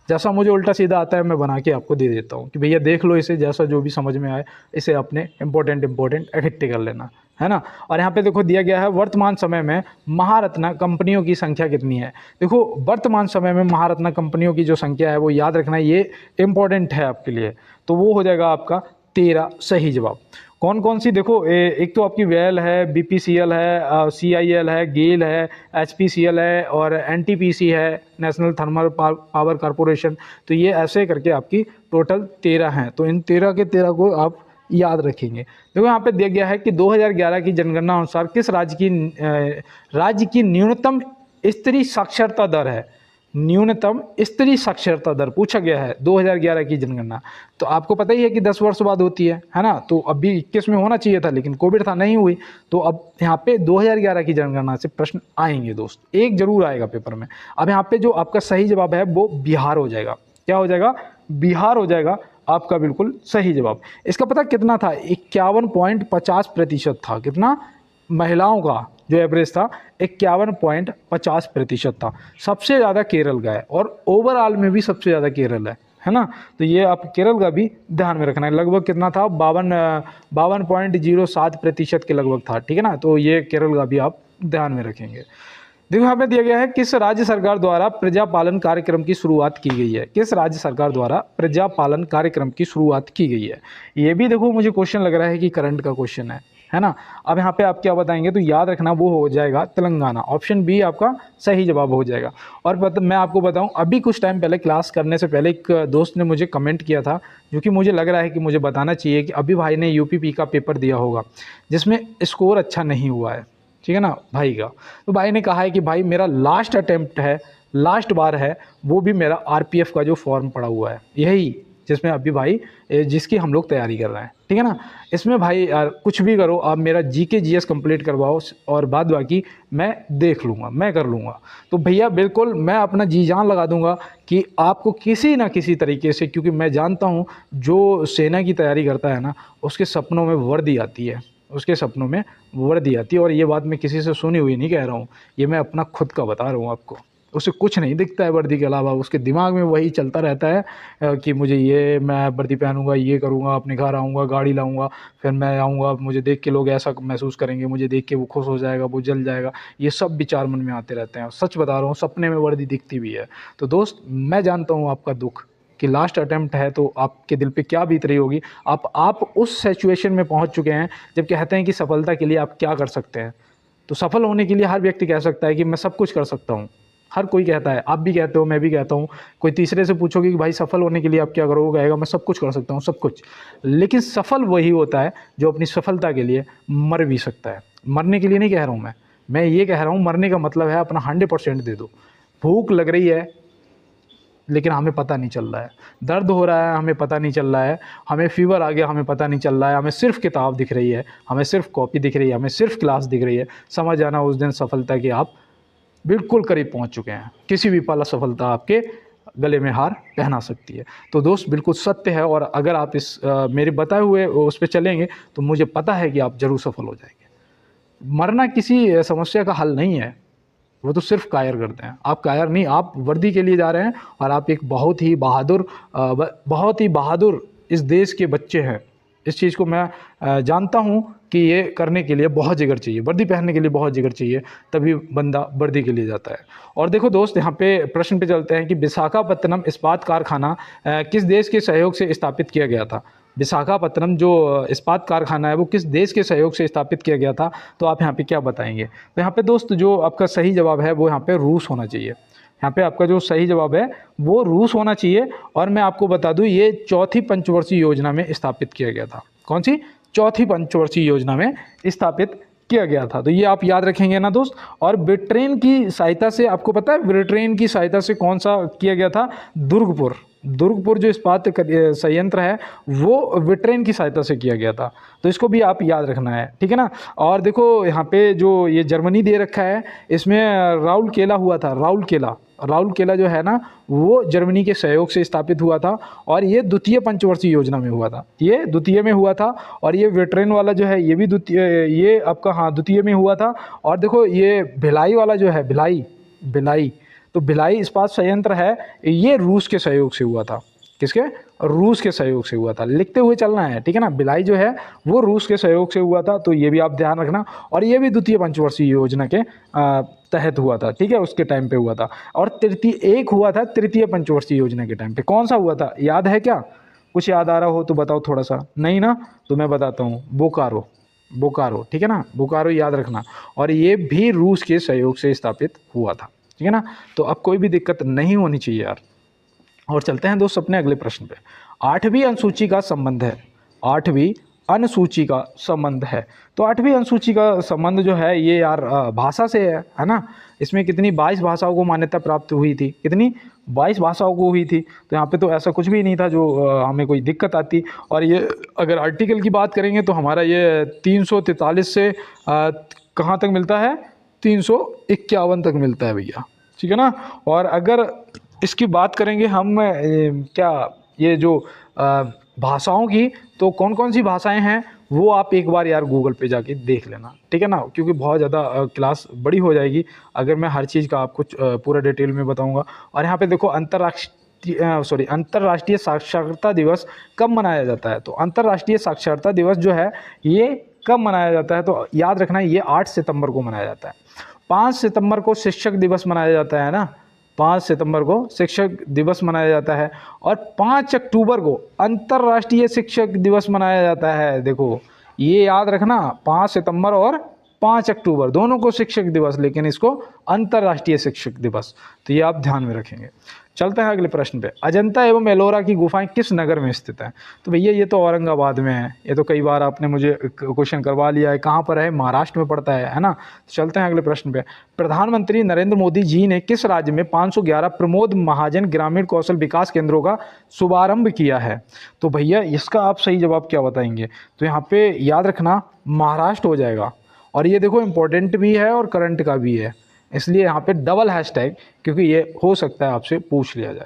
जैसा मुझे उल्टा सीधा आता है मैं बना के आपको दे देता हूँ कि भैया देख लो इसे, जैसा जो भी समझ में आए इसे अपने इम्पोर्टेंट इकट्ठे कर लेना, है ना। और यहाँ पे देखो दिया गया है वर्तमान समय में महारत्न कंपनियों की संख्या कितनी है। देखो वर्तमान समय में महारत्न कंपनियों की जो संख्या है वो याद रखना, ये इंपॉर्टेंट है आपके लिए। तो वो हो जाएगा आपका 13 सही जवाब। कौन कौन सी, देखो एक तो आपकी वेल है, बीपीसीएल है, सीआईएल है, गेल है, एचपीसीएल है और एनटीपीसी है, नेशनल थर्मल पावर कॉरपोरेशन। तो ये ऐसे करके आपकी टोटल 13 हैं। तो इन 13 के 13 को आप याद रखेंगे। देखो यहाँ पे दिया गया है कि 2011 की जनगणना अनुसार किस राज्य की न्यूनतम स्त्री साक्षरता दर है। न्यूनतम स्त्री साक्षरता दर पूछा गया है 2011 की जनगणना। तो आपको पता ही है कि 10 वर्ष बाद होती है ना। तो अभी 21 में होना चाहिए था, लेकिन कोविड था, नहीं हुई। तो अब यहाँ पे 2011 की जनगणना से प्रश्न आएंगे दोस्त, एक जरूर आएगा पेपर में। अब यहाँ पे जो आपका सही जवाब है वो बिहार हो जाएगा। क्या हो जाएगा? बिहार हो जाएगा आपका बिल्कुल सही जवाब। इसका पता कितना था? 51.50% था। कितना? महिलाओं का जो एवरेज था 51.50% था। सबसे ज़्यादा केरल का है और ओवरऑल में भी सबसे ज़्यादा केरल है ना। तो ये आप केरल का भी ध्यान में रखना है। लगभग कितना था? 52.07% के लगभग था, ठीक है ना। तो ये केरल का भी आप ध्यान में रखेंगे। देखो यहाँ पे दिया गया है किस राज्य सरकार द्वारा प्रजापालन कार्यक्रम की शुरुआत की गई है। किस राज्य सरकार द्वारा प्रजापालन कार्यक्रम की शुरुआत की गई है। ये भी देखो मुझे क्वेश्चन लग रहा है कि करंट का क्वेश्चन है ना। अब यहाँ पे आप क्या बताएंगे, तो याद रखना वो हो जाएगा तेलंगाना। ऑप्शन बी आपका सही जवाब हो जाएगा। और मैं आपको बताऊं, अभी कुछ टाइम पहले क्लास करने से पहले एक दोस्त ने मुझे कमेंट किया था, जो कि मुझे लग रहा है कि मुझे बताना चाहिए कि अभी भाई ने यूपीपी का पेपर दिया होगा जिसमें स्कोर अच्छा नहीं हुआ है, ठीक है ना भाई का। तो भाई ने कहा है कि भाई मेरा लास्ट अटेम्प्ट है, लास्ट बार है, वो भी मेरा आरपीएफ का जो फॉर्म पड़ा हुआ है यही, जिसमें अभी भाई जिसकी हम लोग तैयारी कर रहे हैं, ठीक है ना। इसमें भाई यार कुछ भी करो, आप मेरा जीके जीएस कंप्लीट करवाओ और बाद बाकी मैं देख लूँगा, मैं कर लूँगा। तो भैया बिल्कुल मैं अपना जी जान लगा दूंगा कि आपको किसी ना किसी तरीके से, क्योंकि मैं जानता हूँ जो सेना की तैयारी करता है ना, उसके सपनों में वर्दी आती है, उसके सपनों में वर्दी आती है। और ये बात मैं किसी से सुनी हुई नहीं कह रहा हूँ, ये मैं अपना खुद का बता रहा हूँ आपको। उसे कुछ नहीं दिखता है वर्दी के अलावा, उसके दिमाग में वही चलता रहता है कि मुझे ये, मैं वर्दी पहनूंगा, ये करूँगा, अपने घर आऊँगा, गाड़ी लाऊंगा, फिर मैं आऊँगा, मुझे देख के लोग ऐसा महसूस करेंगे, मुझे देख के वो खुश हो जाएगा, वो जल जाएगा। ये सब विचार मन में आते रहते हैं। सच बता रहा हूँ, सपने में वर्दी दिखती भी है। तो दोस्त मैं जानता हूँ आपका दुख कि लास्ट अटेम्प्ट है, तो आपके दिल पे क्या बीत रही होगी। आप उस सिचुएशन में पहुंच चुके हैं जब कहते हैं कि सफलता के लिए आप क्या कर सकते हैं। तो सफल होने के लिए हर व्यक्ति कह सकता है कि मैं सब कुछ कर सकता हूं। हर कोई कहता है, आप भी कहते हो, मैं भी कहता हूं। कोई तीसरे से पूछोगे कि भाई सफल होने के लिए आप क्या करोगे, कहेगा मैं सब कुछ कर सकता हूं, सब कुछ। लेकिन सफल वही होता है जो अपनी सफलता के लिए मर भी सकता है। मरने के लिए नहीं कह रहा हूँ मैं ये कह रहा हूँ, मरने का मतलब है अपना 100% दे दो। भूख लग रही है लेकिन हमें पता नहीं चल रहा है, दर्द हो रहा है हमें पता नहीं चल रहा है, हमें फीवर आ गया हमें पता नहीं चल रहा है, हमें सिर्फ किताब दिख रही है, हमें सिर्फ कॉपी दिख रही है, हमें सिर्फ क्लास दिख रही है। समझ जाना उस दिन सफलता के आप बिल्कुल करीब पहुंच चुके हैं। किसी भी पल सफलता आपके गले में हार पहना सकती है। तो दोस्त बिल्कुल सत्य है, और अगर आप इस मेरे बताए हुए उस पर चलेंगे तो मुझे पता है कि आप ज़रूर सफल हो जाएंगे। मरना किसी समस्या का हल नहीं है, वो तो सिर्फ कायर करते हैं। आप कायर नहीं, आप वर्दी के लिए जा रहे हैं और आप एक बहुत ही बहादुर इस देश के बच्चे हैं। इस चीज़ को मैं जानता हूँ कि ये करने के लिए बहुत जिगर चाहिए, वर्दी पहनने के लिए बहुत जिगर चाहिए, तभी बंदा वर्दी के लिए जाता है। और देखो दोस्त यहाँ पे प्रश्न पे चलते हैं कि विशाखापत्तनम इस्पात कारखाना किस देश के सहयोग से स्थापित किया गया था। विशाखापत्तनम जो इस्पात कारखाना है वो किस देश के सहयोग से स्थापित किया गया था। तो आप यहाँ पे क्या बताएंगे। तो यहाँ पे दोस्त जो आपका सही जवाब है वो यहाँ पे रूस होना चाहिए। यहाँ पे आपका जो सही जवाब है वो रूस होना चाहिए। और मैं आपको बता दूं ये चौथी पंचवर्षीय योजना में स्थापित किया गया था। कौन सी? चौथी पंचवर्षीय योजना में स्थापित किया गया था। तो ये आप याद रखेंगे ना दोस्त। और ब्रिटेन की सहायता से, आपको पता है ब्रिटेन की सहायता से कौन सा किया गया था? दुर्गपुर जो इस्पात संयंत्र है वो ब्रिटेन की सहायता से किया गया था। तो इसको भी आप याद रखना है, ठीक है ना। और देखो यहाँ पे जो ये जर्मनी दे रखा है, इसमें राउरकेला हुआ था। राउरकेला जो है ना वो जर्मनी के सहयोग से स्थापित हुआ था, और ये द्वितीय पंचवर्षीय योजना में हुआ था। ये द्वितीय में हुआ था। और ये ब्रिटेन वाला जो है ये भी ये आपका द्वितीय में हुआ था। और देखो ये भिलाई वाला जो है, भिलाई तो भिलाई इस्पात संयंत्र है, ये रूस के सहयोग से हुआ था। किसके? रूस के सहयोग से हुआ था। लिखते हुए चलना है, ठीक है ना। भिलाई जो है वो रूस के सहयोग से हुआ था, तो ये भी आप ध्यान रखना। और ये भी द्वितीय पंचवर्षीय योजना के तहत हुआ था, ठीक है, उसके टाइम पे हुआ था। और एक हुआ था तृतीय पंचवर्षीय योजना के टाइम पे। कौन सा हुआ था, याद है क्या? कुछ याद आ रहा हो तो बताओ थोड़ा सा। नहीं ना, तो मैं बताता हूँ, बोकारो, बोकारो, ठीक है ना, बोकारो याद रखना। और ये भी रूस के सहयोग से स्थापित हुआ था, ठीक है ना। तो अब कोई भी दिक्कत नहीं होनी चाहिए यार। और चलते हैं दोस्त अपने अगले प्रश्न पे। 8वीं अनुसूची का संबंध है, 8वीं अनुसूची का संबंध है। तो 8वीं अनुसूची का संबंध जो है ये यार भाषा से है ना। इसमें कितनी 22 भाषाओं को मान्यता प्राप्त हुई थी, कितनी 22 भाषाओं को हुई थी। तो यहाँ पे तो ऐसा कुछ भी नहीं था जो हमें कोई दिक्कत आती। और ये अगर आर्टिकल की बात करेंगे तो हमारा ये 343 से कहाँ तक मिलता है, 351 तक मिलता है भैया, ठीक है ना। और अगर इसकी बात करेंगे हम क्या ये जो भाषाओं की, तो कौन कौन सी भाषाएं हैं वो आप एक बार यार गूगल पे जाके देख लेना, ठीक है ना। क्योंकि बहुत ज़्यादा क्लास बड़ी हो जाएगी अगर मैं हर चीज़ का आपको पूरा डिटेल में बताऊंगा। और यहाँ पे देखो अंतर्राष्ट्रीय साक्षरता दिवस कब मनाया जाता है। तो अंतर्राष्ट्रीय साक्षरता दिवस जो है ये कब मनाया जाता है, तो याद रखना ये 8 सितंबर को मनाया जाता है। 5 सितंबर को शिक्षक दिवस मनाया जाता है ना, 5 सितंबर को शिक्षक दिवस मनाया जाता है। और 5 अक्टूबर को अंतर्राष्ट्रीय शिक्षक दिवस मनाया जाता है। देखो ये याद रखना, 5 सितंबर और 5 अक्टूबर दोनों को शिक्षक दिवस, लेकिन इसको अंतर्राष्ट्रीय शिक्षक दिवस, तो ये आप ध्यान में रखेंगे। चलते हैं अगले प्रश्न पे। अजंता एवं एलोरा की गुफाएं किस नगर में स्थित हैं। तो भैया ये तो औरंगाबाद में है, ये तो कई बार आपने मुझे क्वेश्चन करवा लिया है। कहाँ पर है, महाराष्ट्र में पड़ता है ना। चलते हैं अगले प्रश्न पे। प्रधानमंत्री नरेंद्र मोदी जी ने किस राज्य में 511 प्रमोद महाजन ग्रामीण कौशल विकास केंद्रों का शुभारंभ किया है। तो भैया इसका आप सही जवाब क्या बताएंगे। तो यहाँ पे याद रखना महाराष्ट्र हो जाएगा। और ये देखो इंपॉर्टेंट भी है और करंट का भी है, इसलिए यहाँ पे डबल हैशटैग, क्योंकि ये हो सकता है आपसे पूछ लिया जाए।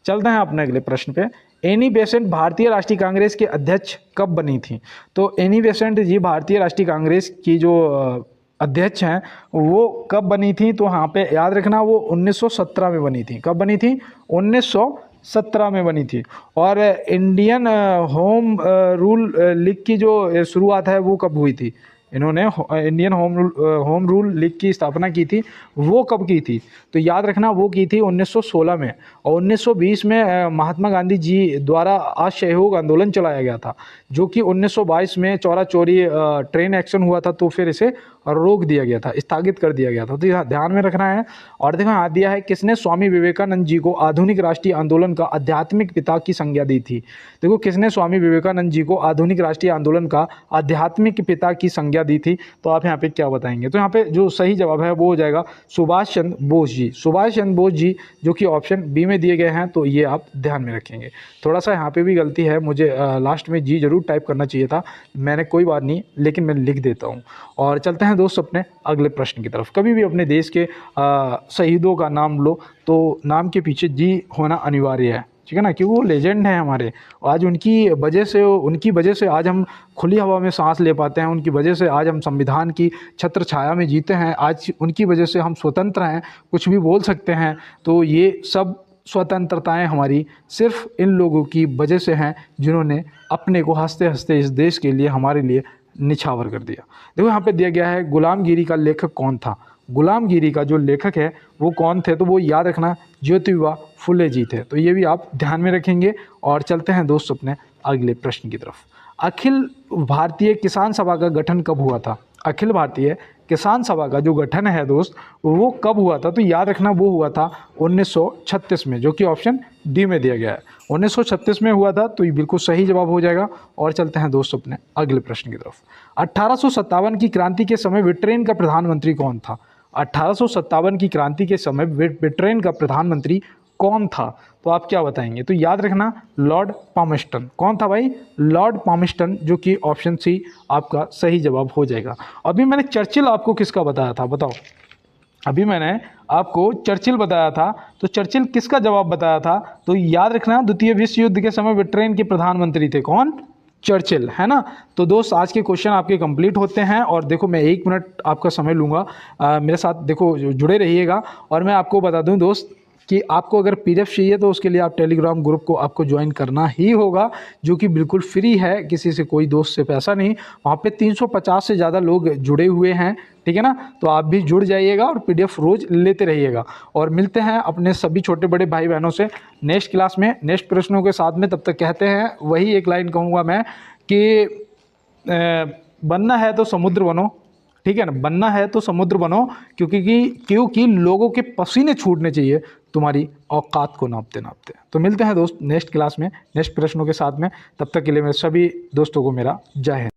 चलते हैं अपने अगले प्रश्न पे। एनी बेसेंट भारतीय राष्ट्रीय कांग्रेस के अध्यक्ष कब बनी थी। तो एनी बेसेंट जी भारतीय राष्ट्रीय कांग्रेस की जो अध्यक्ष हैं वो कब बनी थी। तो यहाँ पे याद रखना वो 1917 में बनी थी। कब बनी थी, 1917 में बनी थी। और इंडियन होम रूल लीग की जो शुरुआत है वो कब हुई थी। इन्होंने इंडियन होम रूल लीग की स्थापना की थी, वो कब की थी। तो याद रखना वो की थी 1916 में। और 1920 में महात्मा गांधी जी द्वारा असहयोग आंदोलन चलाया गया था, जो कि 1922 में चौरा चौरी ट्रेन एक्शन हुआ था, तो फिर इसे रोक दिया गया था, स्थगित कर दिया गया था। तो ध्यान में रखना है। और देखो यहाँ दिया है किसने स्वामी विवेकानंद जी को आधुनिक राष्ट्रीय आंदोलन का आध्यात्मिक पिता की संज्ञा दी थी। देखो किसने स्वामी विवेकानंद जी को आधुनिक राष्ट्रीय आंदोलन का आध्यात्मिक पिता की संज्ञा दी थी। तो आप यहाँ पे क्या बताएंगे। तो यहाँ पे जो सही जवाब है वो हो जाएगा सुभाष चंद्र बोस जी। सुभाष चंद्र बोस जी जो कि ऑप्शन बी में दिए गए हैं, तो ये आप ध्यान में रखेंगे। थोड़ा सा यहाँ पे भी गलती है, मुझे लास्ट में जी जरूर टाइप करना चाहिए था मैंने, कोई बात नहीं, लेकिन मैं लिख देता हूँ। और चलते हैं दोस्त अपने अगले प्रश्न की तरफ। कभी भी अपने देश के शहीदों का नाम लो तो नाम के पीछे जी होना अनिवार्य है, ठीक है ना, क्योंकि वो लेजेंड हैं हमारे। आज उनकी वजह से आज हम खुली हवा में सांस ले पाते हैं, उनकी वजह से आज हम संविधान की छत्र छाया में जीते हैं, आज उनकी वजह से हम स्वतंत्र हैं, कुछ भी बोल सकते हैं। तो ये सब स्वतंत्रताएं हमारी सिर्फ इन लोगों की वजह से हैं, जिन्होंने अपने को हंसते हंसते इस देश के लिए, हमारे लिए निछावर कर दिया। देखो यहाँ पे दिया गया है गुलामगिरी का लेखक कौन था। गुलामगिरी का जो लेखक है वो कौन थे, तो वो याद रखना ज्योतिबा फुले जी थे। तो ये भी आप ध्यान में रखेंगे। और चलते हैं दोस्त अपने अगले प्रश्न की तरफ। अखिल भारतीय किसान सभा का गठन कब हुआ था। अखिल भारतीय किसान सभा का जो गठन है दोस्त वो कब हुआ था। तो याद रखना वो हुआ था 1936 में, जो कि ऑप्शन डी में दिया गया है। 1936 में हुआ था, तो ये बिल्कुल सही जवाब हो जाएगा। और चलते हैं दोस्त अपने अगले प्रश्न की तरफ। 1857 की क्रांति के समय ब्रिटेन का प्रधानमंत्री कौन था। 1857 की क्रांति के समय ब्रिटेन का प्रधानमंत्री कौन था, तो आप क्या बताएंगे। तो याद रखना लॉर्ड पामस्टन। कौन था भाई, लॉर्ड पामस्टन, जो कि ऑप्शन सी आपका सही जवाब हो जाएगा। अभी मैंने चर्चिल आपको किसका बताया था, बताओ। अभी मैंने आपको चर्चिल बताया था, तो चर्चिल किसका जवाब बताया था। तो याद रखना द्वितीय विश्व युद्ध के समय ब्रिटेन के प्रधानमंत्री थे, कौन, चर्चिल, है ना। तो दोस्त आज के क्वेश्चन आपके कंप्लीट होते हैं। और देखो मैं 1 मिनट आपका समय लूँगा, मेरे साथ देखो जुड़े रहिएगा। और मैं आपको बता दूं दोस्त कि आपको अगर पीडीएफ चाहिए तो उसके लिए आप टेलीग्राम ग्रुप को आपको ज्वाइन करना ही होगा, जो कि बिल्कुल फ्री है, किसी से कोई दोस्त से पैसा नहीं। वहाँ पे 350 से ज़्यादा लोग जुड़े हुए हैं, ठीक है ना। तो आप भी जुड़ जाइएगा और पीडीएफ रोज़ लेते रहिएगा। और मिलते हैं अपने सभी छोटे बड़े भाई बहनों से नेक्स्ट क्लास में नेक्स्ट प्रश्नों के साथ में। तब तक कहते हैं वही एक लाइन कहूँगा मैं कि बनना है तो समुद्र बनो, ठीक है ना, बनना है तो समुद्र बनो, क्योंकि लोगों के पसीने छूटने चाहिए तुम्हारी औकात को नापते नापते। तो मिलते हैं दोस्त नेक्स्ट क्लास में नेक्स्ट प्रश्नों के साथ में। तब तक के लिए मेरे सभी दोस्तों को मेरा जय हिंद।